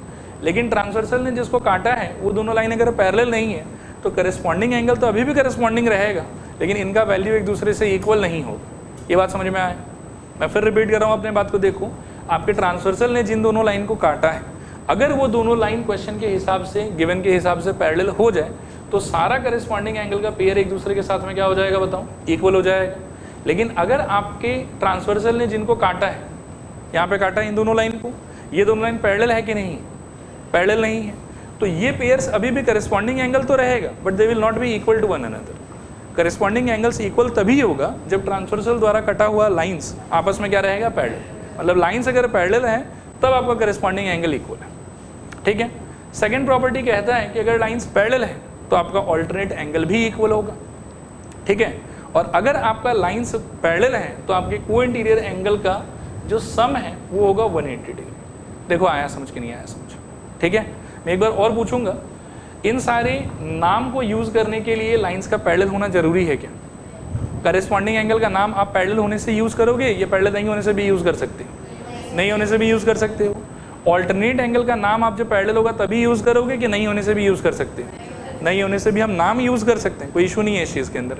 लेकिन ट्रांसवर्सल ने जिसको काटा है वो दोनों लाइन अगर पैरेलल नहीं है तो करेस्पॉन्डिंग एंगल तो अभी भी करेस्पॉन्डिंग रहेगा, लेकिन इनका वैल्यू एक दूसरे से इक्वल नहीं होगा। ये बात समझ में आए? मैं फिर रिपीट कर रहा हूँ अपने बात को। देखो, आपके ट्रांसवर्सल ने जिन दोनों लाइन को काटा है अगर वो दोनों लाइन क्वेश्चन के हिसाब से, गिवन के हिसाब से पैरेलल हो जाए तो सारा करेस्पॉन्डिंग एंगल का पेयर एक दूसरे के साथ में क्या हो जाएगा बताओ, इक्वल हो जाएगा। लेकिन अगर आपके ट्रांसवर्सल ने जिनको काटा है, यहाँ पे काटा है इन दोनों लाइन को, ये दोनों लाइन पैरेलल है कि नहीं? पैरेलल नहीं है, तो ये पेयर्स अभी भी करेस्पॉन्डिंग एंगल तो रहेगा but they will not be equal to one another. Corresponding angles equal तभी होगा जब ट्रांसवर्सल द्वारा कटा हुआ लाइंस आपस में क्या रहेगा पैरेलल। मतलब लाइंस अगर पैरेलल है तब आपका करेस्पॉन्डिंग एंगल इक्वल है। ठीक है, सेकंड प्रॉपर्टी कहता है कि अगर लाइंस पैरेलल है तो आपका ऑल्टरनेट एंगल भी इक्वल होगा। ठीक है, और अगर आपका लाइंस पैरेलल है तो आपके को इंटीरियर एंगल का जो सम है वो होगा 180 डिग्री। देखो आया समझ के नहीं आया समझ? ठीक है, मैं एक बार और पूछूंगा, इन सारे नाम को यूज करने के लिए लाइंस का पैरेलल होना जरूरी है क्या? करेस्पॉन्डिंग एंगल का नाम आप पैरेलल होने से यूज करोगे या पैरेलल नहीं होने से भी यूज कर सकते हो? नहीं होने से भी यूज कर सकते हो। ऑल्टरनेट एंगल का नाम आप जब पैरेलल होगा तभी यूज करोगे कि नहीं होने से भी यूज कर सकते हैं? नहीं होने से भी हम नाम यूज कर सकते हैं, कोई इशू नहीं है इस चीज़ के अंदर।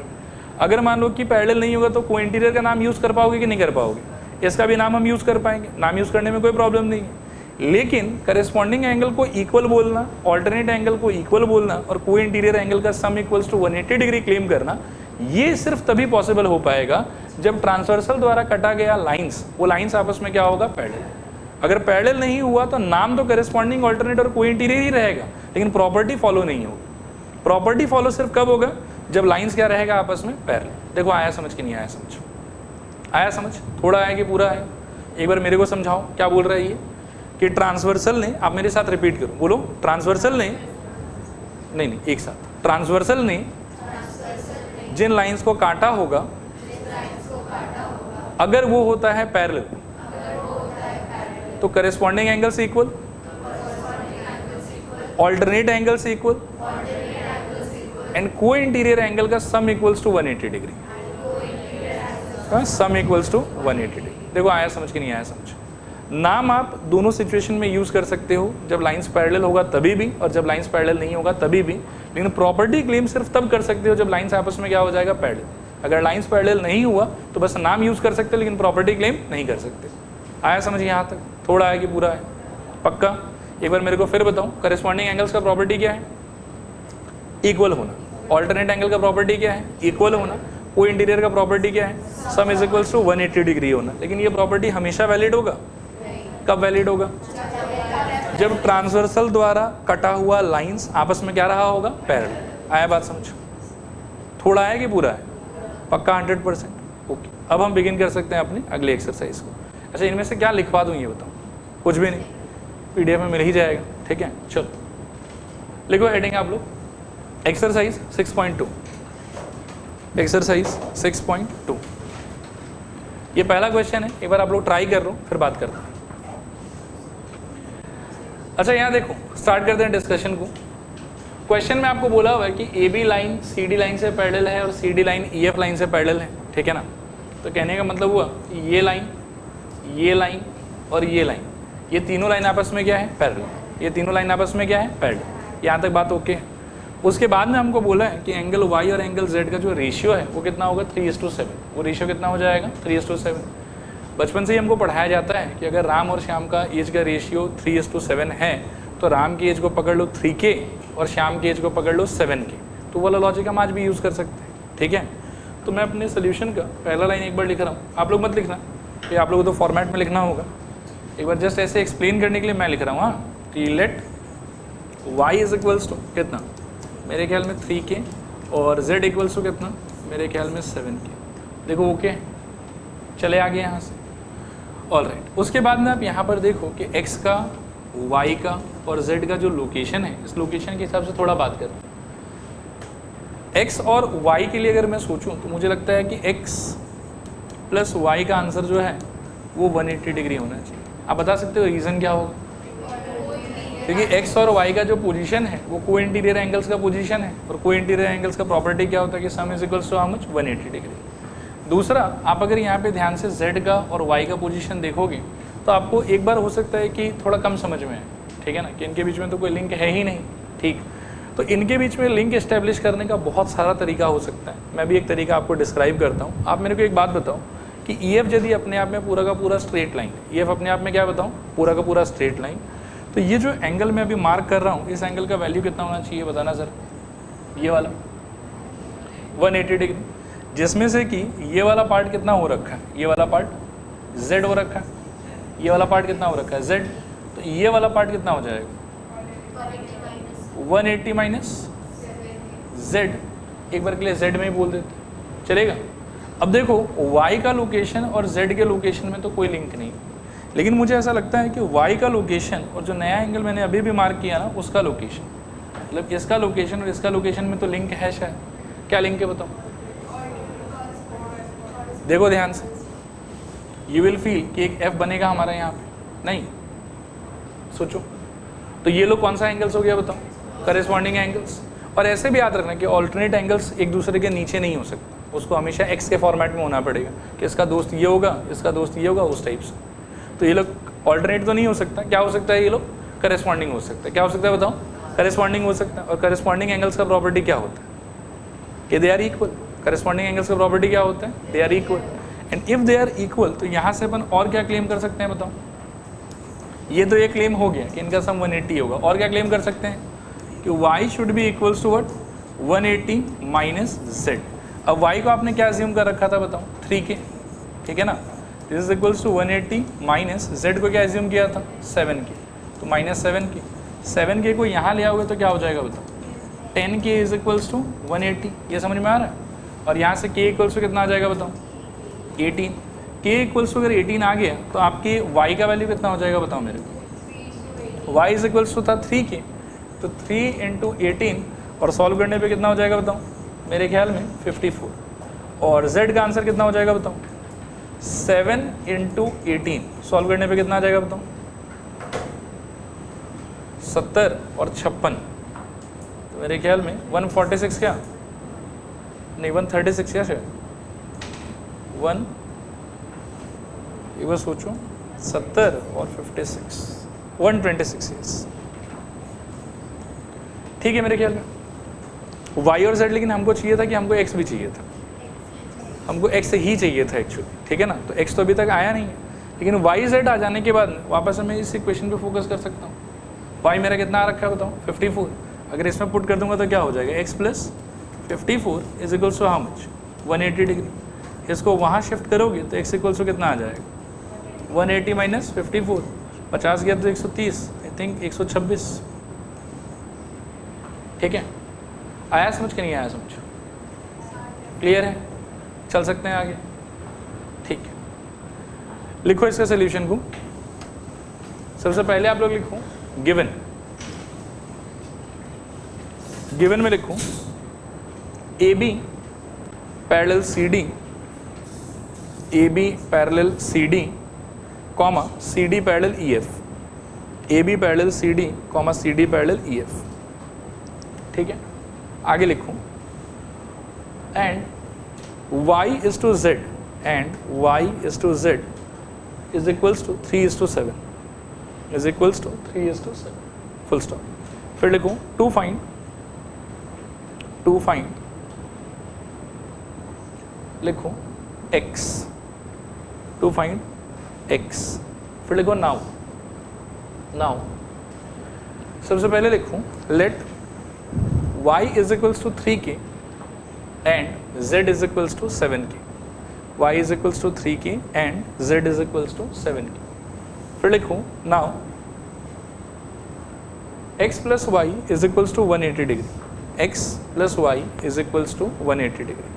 अगर मान लो कि पैरेलल नहीं होगा तो को इंटीरियर का नाम यूज कर पाओगे कि नहीं कर पाओगे? इसका भी नाम हम यूज कर पाएंगे, नाम यूज करने में कोई प्रॉब्लम नहीं है। लेकिन करेस्पॉन्डिंग एंगल को इक्वल बोलना, ऑल्टरनेट एंगल को इक्वल बोलना और को इंटीरियर एंगल का sum equals to 180 degree claim करना, ये सिर्फ तभी पॉसिबल हो पाएगा जब ट्रांसवर्सल द्वारा कटा गया लाइंस, वो लाइंस आपस में क्या होगा पैरेलल। अगर पैरेलल नहीं हुआ तो नाम तो करेस्पॉन्डिंग, ऑल्टरनेट और को इंटीरियर ही रहेगा, लेकिन प्रॉपर्टी फॉलो नहीं होगी। प्रॉपर्टी फॉलो सिर्फ कब होगा? जब लाइंस क्या रहेगा आपस में पैरेलल। देखो आया समझ कि नहीं आया समझ? आया समझ? थोड़ा आया कि पूरा आया? एक बार मेरे को समझाओ क्या बोल रहा है ये, कि ट्रांसवर्सल ने, आप मेरे साथ रिपीट करो, बोलो ट्रांसवर्सल ने, नहीं एक साथ, ट्रांसवर्सल ने जिन लाइंस को काटा होगा अगर वो होता है पैरेलल तो corresponding angles equal, alternate angles equal and co interior angle का sum equals to 180 degree, sum equals to 180 degree. देखो आया समझ कि नहीं आया समझ। नाम आप दोनों सिचुएशन में यूज कर सकते हो, जब लाइंस पैरेलल होगा तभी भी और जब लाइंस पैरेलल नहीं होगा तभी भी, लेकिन प्रॉपर्टी क्लेम सिर्फ तब कर सकते हो जब लाइंस आपस में क्या हो जाएगा, पैरेलल। अगर लाइंस पैरेलल नहीं हुआ तो बस नाम यूज कर सकते हो लेकिन प्रॉपर्टी क्लेम नहीं कर सकते। आया समझ यहाँ तक? थोड़ा है कि पूरा है? पक्का? एक बार मेरे को फिर बताऊं, करेस्पॉन्डिंग एंगल्स का प्रॉपर्टी क्या है? इक्वल होना। ऑल्टरनेट एंगल का प्रॉपर्टी क्या है? इक्वल होना। को इंटीरियर का प्रॉपर्टी क्या है? Sum is equals to 180 degree होना। लेकिन ये प्रॉपर्टी हमेशा वैलिड होगा? कब वैलिड होगा? जब ट्रांसवर्सल द्वारा कटा हुआ लाइंस आपस में क्या रहा होगा, पैरेलल। आया बात समझ? थोड़ा है कि पूरा है? पक्का 100%? ओके। अब हम बिगिन कर सकते हैं अपनी अगले एक्सरसाइज को। अच्छा, इनमें से क्या लिखवा दूँ ये बताओ? कुछ भी नहीं, पीडीएफ में मिल ही जाएगा। ठीक है, चलो लिखो हेडिंग आप लोग, एक्सरसाइज 6.2। एक्सरसाइज 6.2 ये पहला क्वेश्चन है। एक बार आप लोग ट्राई कर लो फिर बात करते हैं। अच्छा यहाँ देखो, स्टार्ट करते हैं डिस्कशन को। क्वेश्चन में आपको बोला हुआ है कि A B line C D line से पैरेलल है और C D line E F line से पैरेलल है। ठीक है ना? तो कहने का मतलब हुआ ये लाइन और ये लाइन, ये तीनों लाइन आपस में क्या है, पैरेलल। ये तीनों लाइन आपस में क्या है, पैरेलल। यहाँ तक बात ओके है। उसके बाद में हमको बोला है कि एंगल वाई और एंगल जेड का जो रेशियो है वो कितना होगा, 3:7। वो रेशियो कितना हो जाएगा, 3:7। बचपन से ही हमको पढ़ाया जाता है कि अगर राम और श्याम का एज का रेशियो 3:7 है तो राम की एज को पकड़ लो 3K और श्याम की एज को पकड़ लो 7K। तो वाला लॉजिक हम आज भी यूज़ कर सकते हैं। ठीक है, तो मैं अपने सोल्यूशन का पहला लाइन एक बार लिख रहा हूँ, आप लोग मत लिखना कि आप लोगों को तो फॉर्मेट में लिखना होगा। एक बार जस्ट ऐसे एक्सप्लेन करने के लिए मैं लिख रहा हूँ। हाँ, कि let y is equals to कितना, मेरे ख्याल में 3K और z इक्वल्स टू कितना, मेरे ख्याल में 7K। देखो ओके, चले आगे यहाँ से। ऑल राइट, उसके बाद में आप यहाँ पर देखो कि x का, y का और z का जो लोकेशन है, इस लोकेशन के हिसाब से थोड़ा बात करते हैं। x और y के लिए अगर मैं सोचूं तो मुझे लगता है कि x प्लस y का आंसर जो है वो 180 डिग्री होना चाहिए। आप बता सकते हो रीज़न क्या होगा? क्योंकि x और y का जो पोजीशन है वो को इंटीरियर एंगल्स का पोजीशन है और को इंटीरियर एंगल्स का प्रॉपर्टी क्या होता है कि sum is equals to how much, 180 degree. दूसरा, आप अगर यहाँ पे ध्यान से z का और y का पोजीशन देखोगे तो आपको एक बार हो सकता है कि थोड़ा कम समझ में आए। ठीक है ना, कि इनके बीच में तो कोई लिंक है ही नहीं। ठीक, तो इनके बीच में लिंक इस्टेब्लिश करने का बहुत सारा तरीका हो सकता है। मैं भी एक तरीका आपको डिस्क्राइब करता हूँ। आप मेरे को एक बात बताओ कि ई एफ यदि अपने आप में पूरा का पूरा स्ट्रेट लाइन, ई एफ अपने आप में क्या बताऊँ, पूरा का पूरा स्ट्रेट लाइन, तो ये जो एंगल मैं अभी मार्क कर रहा हूँ, इस एंगल का वैल्यू कितना होना चाहिए बताना सर? ये वाला 180 डिग्री, जिसमें से कि ये वाला पार्ट कितना हो रखा है, ये वाला पार्ट z हो रखा है, ये वाला पार्ट कितना हो रखा है, z। तो ये वाला पार्ट कितना हो जाएगा, 180 माइनस z। एक बार के लिए z में ही बोल देते, चलेगा? अब देखो y का लोकेशन और z के लोकेशन में तो कोई लिंक नहीं, लेकिन मुझे ऐसा लगता है कि y का लोकेशन और जो नया एंगल मैंने अभी भी मार्क किया ना, उसका लोकेशन, मतलब इसका लोकेशन और इसका लोकेशन में तो लिंक है शायद। क्या लिंक है बताओ? देखो ध्यान से, यू विल फील कि एक f बनेगा हमारा यहाँ पे, नहीं सोचो। तो ये लोग कौन सा एंगल्स हो गया बताओ? Corresponding angles. और ऐसे भी याद रखना कि ऑल्टरनेट एंगल्स एक दूसरे के नीचे नहीं हो सकते, उसको हमेशा x के फॉर्मेट में होना पड़ेगा कि इसका दोस्त ये होगा, इसका दोस्त ये होगा, उस टाइप से। तो ये लोग ऑल्टरनेट तो नहीं हो सकता, क्या हो सकता है? ये लोग करेस्पॉन्डिंग हो सकता है। क्या हो सकता है बताओ? करेस्पॉन्डिंग हो सकता है। और करेस्पॉन्डिंग एंगल्स का प्रॉपर्टी क्या होता है कि they are equal. Corresponding angles का प्रॉपर्टी क्या होता है? They are equal. And if they are equal तो यहाँ से अपन और क्या क्लेम कर सकते हैं बताओ? ये तो ये क्लेम हो गया कि इनका सम 180 होगा। और क्या क्लेम कर सकते हैं कि y should be equals to what, 180 minus z। अब y को आपने क्या अज्यूम कर रखा था बताओ? 3K। ठीक है ना, this is equals to 180 minus z को क्या अज्यूम किया था? 7K। तो माइनस 7K, 7K को यहाँ ले आओगे तो क्या हो जाएगा बताओ? 10K is equals to 180। ये समझ में आ रहा है? और यहाँ से k इक्वल्स टू कितना आ जाएगा बताओ? 18। k इक्वल्स टू अगर 18 आ गया तो आपके y का वैल्यू कितना हो जाएगा बताओ मेरे को? y इज इक्वल्स टू था 3K, तो 3 × 18 और सॉल्व करने पे कितना हो जाएगा बताओ मेरे ख्याल में 54, और z का आंसर कितना हो जाएगा बताओ? 7 × 18 सॉल्व करने पे कितना आ जाएगा बताओ? 70 और 56, तो मेरे ख्याल में 146 क्या नहीं 136 क्या शायद 1, एक बार सोचो, 70 और 56 126 यस, ठीक है मेरे ख्याल में। y और z लेकिन हमको चाहिए था कि हमको x भी चाहिए था, हमको x ही चाहिए था एक्चुअली, ठीक है ना। तो x तो अभी तक आया नहीं है, लेकिन y z आ जाने के बाद वापस मैं इस इक्वेशन पे फोकस कर सकता हूँ। y मेरा कितना आ रखा है बताओ? 54, अगर इसमें पुट कर दूंगा तो क्या हो जाएगा? x + 54 is equals to how much? 180 degree. इसको वहाँ शिफ्ट करोगे तो x इक्वल्स टू कितना आ जाएगा? 180 - 54, 50 गया तो 130, आई थिंक 126, ठीक है। आया समझ के नहीं आया समझ? क्लियर है? चल सकते हैं आगे, ठीक है। लिखो इसका सोल्यूशन को। सबसे पहले आप लोग लिखो गिवन, गिवन में लिखो AB parallel CD, AB parallel CD, comma CD parallel EF, AB parallel CD, comma CD parallel EF, ठीक है। आगे लिखो and y is to z and y is to z is equals to 3:7 is equals to 3:7 full stop। फिर लिखो to find लिखो x, to find x, फिर लिखो now सबसे पहले लिखो let y is equals to 3k and z is equals to 7k, y is equals to 3k and z is equals to 7k। फिर लिखो now x plus y is equals to 180 degree, x plus y is equals to 180 degree.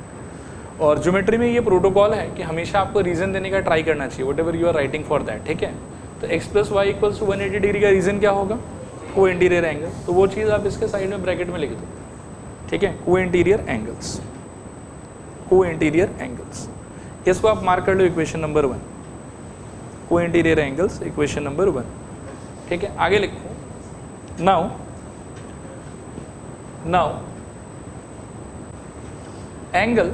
और ज्योमेट्री में ये प्रोटोकॉल है कि हमेशा आपको रीजन देने का ट्राई करना चाहिए, whatever you are writing for that, ठीक है। तो x plus y equals to 180 degree का रीजन क्या होगा? को इंटीरियर एंगल, तो वो चीज़ आप इसके साइड में ब्रैकेट में लिख दो, ठीक है। को इंटीरियर एंगल्स, को इंटीरियर एंगल्स, इसको आप मार्क कर लो इक्वेशन नंबर 1, को इंटीरियर एंगल्स इक्वेशन नंबर 1, ठीक है। आगे लिखो now angle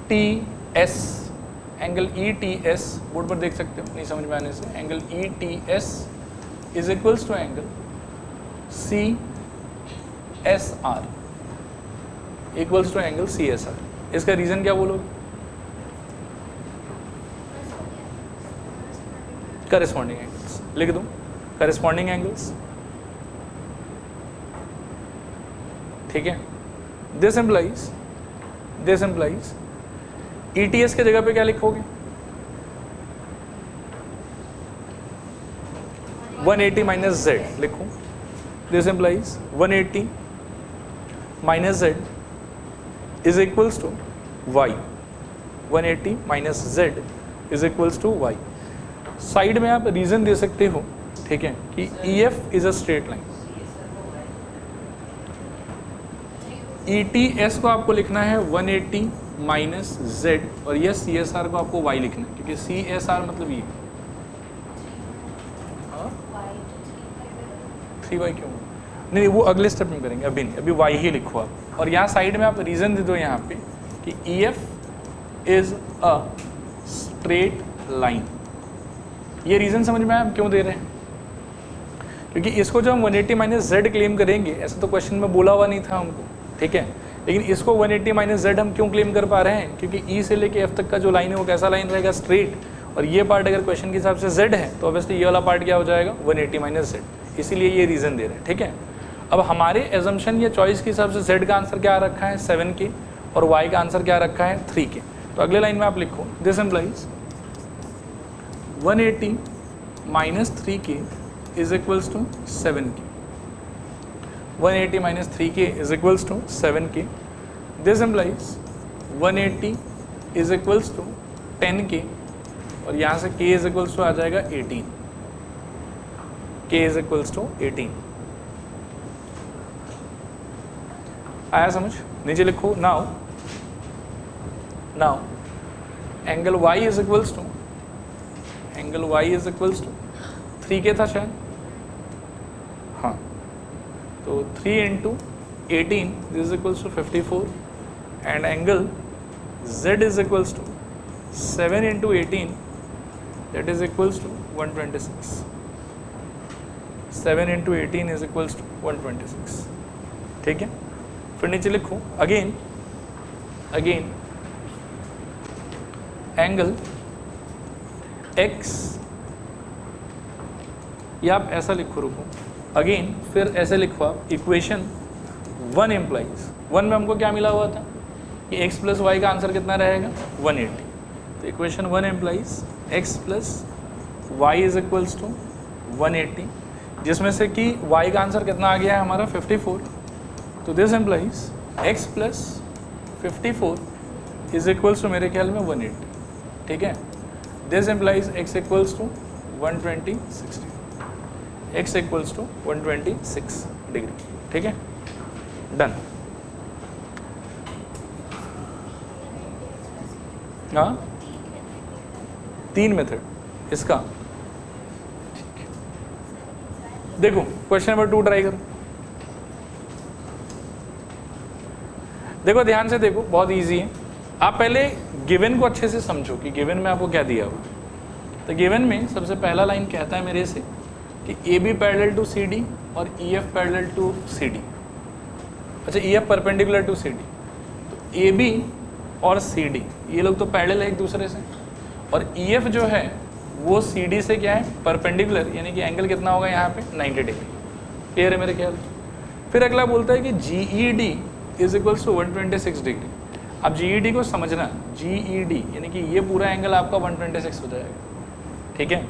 ETS, angle ETS board पर देख सकते हो नहीं समझ में आने से, angle ETS is equals to angle CSR equals to angle CSR। इसका रीजन क्या बोलोगे? करस्पॉन्डिंग एंगल्स लिख दो, करस्पॉन्डिंग एंगल्स, ठीक है। दिस एम्प्लाइज ETS के जगह पे क्या लिखोगे? 180 माइनस z लिखो। This implies 180 minus z is equals to y, 180 minus z is equals to y। Side में आप रीजन दे सकते हो, ठीक है, कि EF is a straight line. ETS को आपको लिखना है 180 माइनस z, और यह CSR को आपको y लिखना है, क्योंकि CSR मतलब ये 3y क्यों? नहीं वो अगले स्टेप में करेंगे, अभी नहीं, अभी y ही लिखो आप। और यहाँ साइड में आप रीजन दे दो यहाँ पे कि EF is a straight line. ये रीजन समझ में आया हम क्यों दे रहे हैं? क्योंकि इसको जब हम 180 माइनस z क्लेम करेंगे, ऐसा तो क्वेश्चन में बोला हुआ नहीं था हमको, ठीक है, लेकिन इसको 180 माइनस z हम क्यों क्लेम कर पा रहे हैं? क्योंकि E से लेके F तक का जो लाइन है वो कैसा लाइन रहेगा? स्ट्रेट। और ये पार्ट अगर क्वेश्चन के हिसाब से z है तो ऑब्वियसली ये वाला पार्ट क्या हो जाएगा? 180 माइनस z, इसीलिए ये रीजन दे रहे हैं, ठीक है। अब हमारे एजम्पशन या चॉइस के हिसाब से z का आंसर क्या आ रखा है? 7k, और y का आंसर क्या रखा है? 3k। तो अगले लाइन में आप लिखो this implies 180 minus 3k is equals to 7k, 180 minus 3k is equals to 7k. This implies 180 is equals to 10k, और यहाँ से k is equals to आ जाएगा 18, k is equals to 18, आया समझ? नीचे लिखो now angle y is equals to 3 के था शायद, हाँ, तो 3 into 18 is equals to 54 and angle z is equals to 7 into 18 that is equals to 126. 7 into 18 is equals to 126. ठीक है, फिर नीचे लिखो अगेन एंगल x, या आप ऐसा लिखो, रुको अगेन, फिर ऐसे लिखो आप इक्वेशन 1 इम्प्लाइज 1 में हमको क्या मिला हुआ था कि x प्लस वाई का आंसर कितना रहेगा 180. तो equation 1 implies x plus Y is equals to 180, जिसमें से कि y का आंसर कितना आ गया है हमारा 54. तो this implies x plus 54 is equals to मेरे ख्याल में 180. ठीक है, this implies x equals to 126 x equals to 126 degree. ठीक है, डन. हाँ, 3 मेथड इसका. देखो क्वेश्चन नंबर 2 ट्राई करो. देखो ध्यान से देखो, बहुत इजी है. आप पहले गिवन को अच्छे से समझो कि गिवन में आपको क्या दिया हुआ. तो गिवन में सबसे पहला लाइन कहता है मेरे से कि A B parallel to C D और E F parallel to C D. अच्छा, E F perpendicular to C D. तो ए बी और सी डी ये लोग तो पैरेलल है एक दूसरे से, और ई एफ जो है वो सी डी से क्या है परपेंडिकुलर, यानी कि एंगल कितना होगा यहाँ पे 90 डिग्री. क्लियर है मेरे ख्याल. फिर अगला बोलता है कि G E D is equals to 126 degree. अब जी ई डी को समझना, जी ई डी यानी कि ये पूरा एंगल आपका 126 हो जाएगा. ठीक है,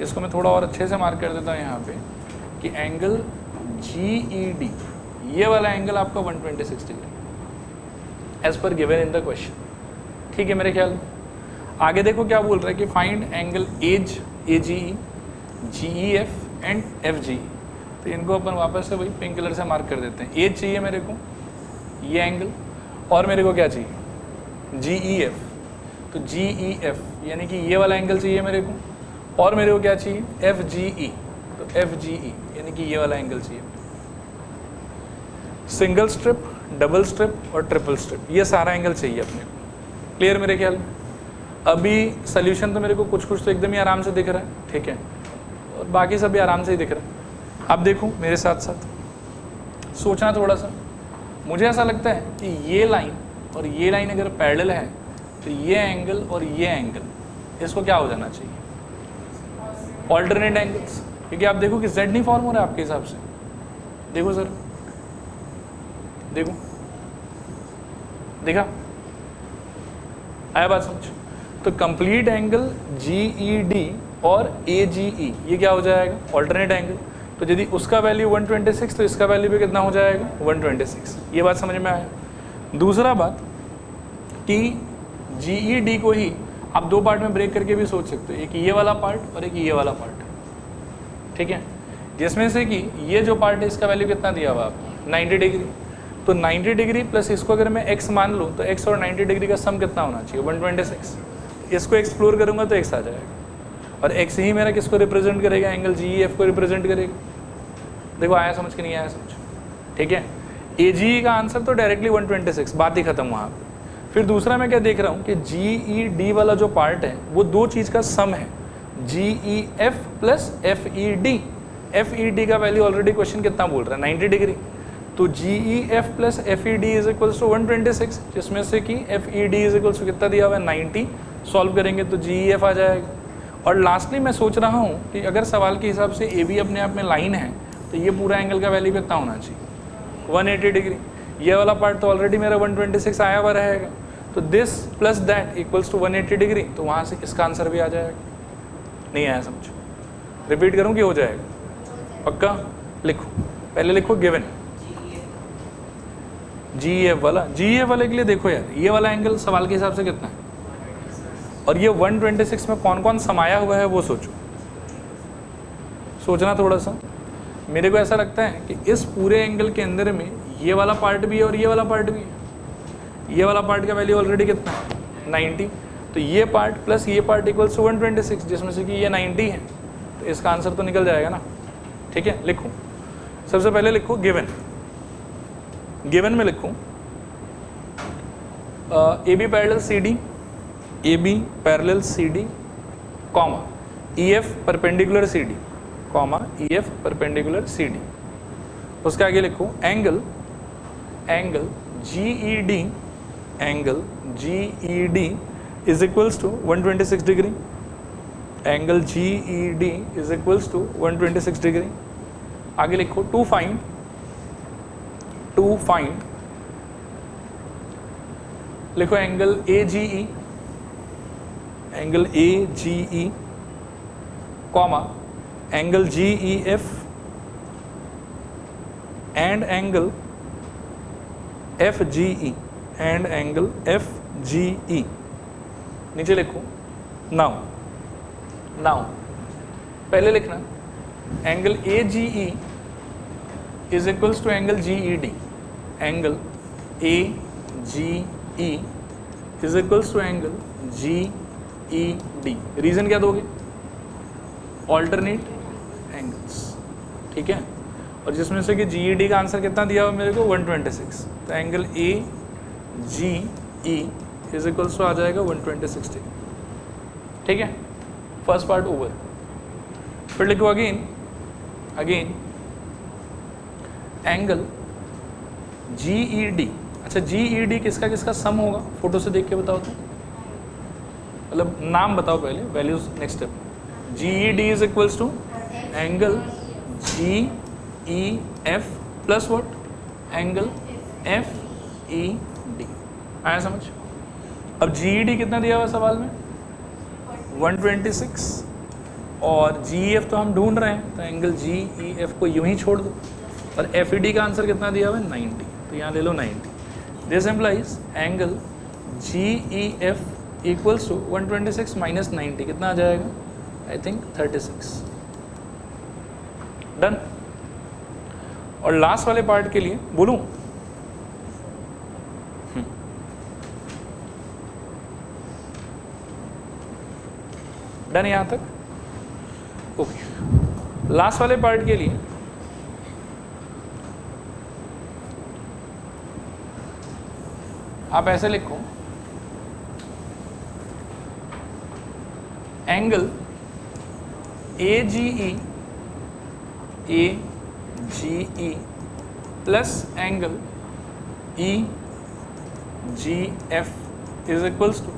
इसको मैं थोड़ा और अच्छे से मार्क कर देता हूँ यहाँ पे कि एंगल जी ई डी ये वाला एंगल आपका 126 डिग्री एज पर गिवन इन द क्वेश्चन. ठीक है मेरे ख्याल. आगे देखो क्या बोल रहा है कि find angle as A G E, G E F and F G E. तो इनको अपन वापस से वही पिंक कलर से मार्क कर देते हैं. एज चाहिए मेरे को ये एंगल, और मेरे को क्या चाहिए जी ई एफ. तो जी ई एफ यानी कि ये वाला एंगल चाहिए मेरे को, और मेरे को क्या चाहिए एफ जी ई. तो एफ जी ई यानी कि ये वाला एंगल चाहिए. सिंगल स्ट्रिप, डबल स्ट्रिप और ट्रिपल स्ट्रिप, ये सारा एंगल चाहिए अपने को. क्लियर मेरे ख्याल. अभी सोल्यूशन तो मेरे को कुछ तो एकदम ही आराम से दिख रहा है. ठीक है, और बाकी सब भी आराम से ही दिख रहा है. अब देखो मेरे साथ साथ सोचना थोड़ा सा. मुझे ऐसा लगता है कि ये लाइन और ये लाइन अगर पैरेलल है तो ये एंगल और ये एंगल इसको क्या हो जाना चाहिए ऑल्टरनेट एंगल्स. क्योंकि आप देखो कि z नहीं फॉर्म हो रहा है आपके हिसाब से. देखो सर, देखो, देखा, आया बात समझ. तो complete angle G E D और ए जी ई ये क्या हो जाएगा ऑल्टरनेट एंगल. तो यदि उसका वैल्यू 126 तो इसका वैल्यू भी कितना हो जाएगा 126. ये बात समझ में आया. दूसरा बात कि जी ई डी को ही आप 2 पार्ट में ब्रेक करके भी सोच सकते हो, एक ये वाला पार्ट और एक ये वाला पार्ट. ठीक है, जिसमें से कि ये जो पार्ट है इसका वैल्यू कितना दिया हुआ आपको 90 डिग्री. तो 90 डिग्री प्लस इसको अगर मैं x मान लूँ तो x और 90 डिग्री का सम कितना होना चाहिए 126. इसको एक्सप्लोर करूँगा तो x आ जाएगा, और x ही मेरा किसको रिप्रेजेंट करेगा एंगल जी ई एफ को रिप्रेजेंट करेगा. देखो आया समझ कि नहीं आया समझ. ठीक है, ए जी ई का आंसर तो डायरेक्टली 126, बात ही खत्म वहाँ पे. फिर दूसरा मैं क्या देख रहा हूँ कि जी ई डी वाला जो पार्ट है वो 2 चीज़ का सम है, G E F plus F E D. F E D का वैल्यू ऑलरेडी क्वेश्चन कितना बोल रहा है 90 डिग्री. तो G E F plus F E D is equals to 126, जिसमें से कि F E D is equals to कितना दिया हुआ है 90. सॉल्व करेंगे तो जी ई एफ आ जाएगा. और लास्टली मैं सोच रहा हूँ कि अगर सवाल के हिसाब से ए बी अपने आप में लाइन है तो ये पूरा एंगल का वैल्यू कितना होना चाहिए 180 डिग्री. ये वाला पार्ट तो ऑलरेडी मेरा 126 आया हुआ रहेगा. तो this plus that equals to 180 degree. तो वहाँ से इसका आंसर भी आ जाएगा. नहीं आया समझो. रिपीट करूँ कि हो जाएगा पक्का. लिखो, पहले लिखो गिवन जी एफ वाला. जी एफ वाले के लिए देखो यार, ये वाला एंगल सवाल के हिसाब से कितना है, और ये 126 में कौन कौन समाया हुआ है वो सोचो. सोचना थोड़ा सा. मेरे को ऐसा लगता है कि इस पूरे एंगल के अंदर में ये वाला पार्ट भी है और ये वाला पार्ट भी है। ये वाला पार्ट का वैल्यू ऑलरेडी कितना है 90, तो ये पार्ट प्लस ये पार्ट इक्वल्स टू 126, जिसमें से कि ये 90 है, तो इसका आंसर तो निकल जाएगा ना। ठीक है, लिखूँ सबसे पहले लिखूँ गिवन, गिवन में लिखूँ A B parallel C D, A B parallel C D comma E F perpendicular C D comma E F perpendicular C D. उसके आगे लिखो angle, angle G E D, angle G E D is equals to 126 degree, angle G E D is equals to 126 degree. आगे लिखो टू फाइंड, टू फाइंड लिखो angle A G E, angle A G E comma angle G E F and angle F G E, and angle F G E. नीचे लिखो नाउ, नाउ पहले लिखना angle A G E is equals to angle G E D, angle A G E is equals to angle G E D. Reason क्या दोगे, ऑल्टरनेट एंगल्स। ठीक है, और जिसमें से कि जी ई डी का आंसर कितना दिया हुआ मेरे को 126, तो angle A G E is equals to आ जाएगा 126 डिग्री। ठीक है, फर्स्ट पार्ट ओवर। फिर लिखो again, again angle G E D. अच्छा जी ई डी किसका किसका सम होगा, फोटो से देख के बताओ तो, मतलब नाम बताओ पहले, values next step. G E D is equals to angle G E F plus what, angle F E D. आया समझ। अब जी ई डी कितना दिया हुआ सवाल में 126, और जी ई एफ तो हम ढूंढ रहे हैं, तो एंगल जी ई एफ को यूं ही छोड़ दो, और एफ ई डी का आंसर कितना दिया हुआ है 90, तो यहाँ ले लो 90। This implies angle G E F equals to 126 minus 90, कितना आ जाएगा, आई थिंक 36। डन। और लास्ट वाले पार्ट के लिए बोलूं, डन यहां तक, ओके। लास्ट वाले पार्ट के लिए आप ऐसे लिखो angle A G E plus angle E G F is equals to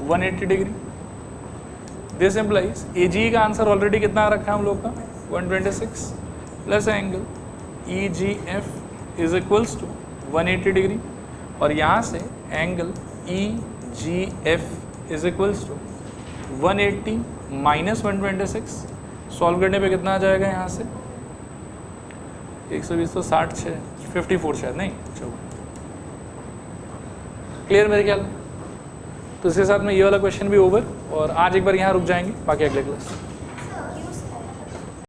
180 degree. This implies A G का आंसर ऑलरेडी कितना आ रखा है हम लोग का 126, plus angle E G F is equals to 180 degree, और यहाँ से angle E G F is equals to 180 minus 126। Solve करने पे कितना आ जाएगा यहाँ से 120 तो 60 54 शायद, नहीं चलो क्लियर मेरे ख्याल में। तो इसके साथ में ये वाला क्वेश्चन भी ओवर, और आज एक बार यहाँ रुक जाएंगे, बाकी अगले क्लास।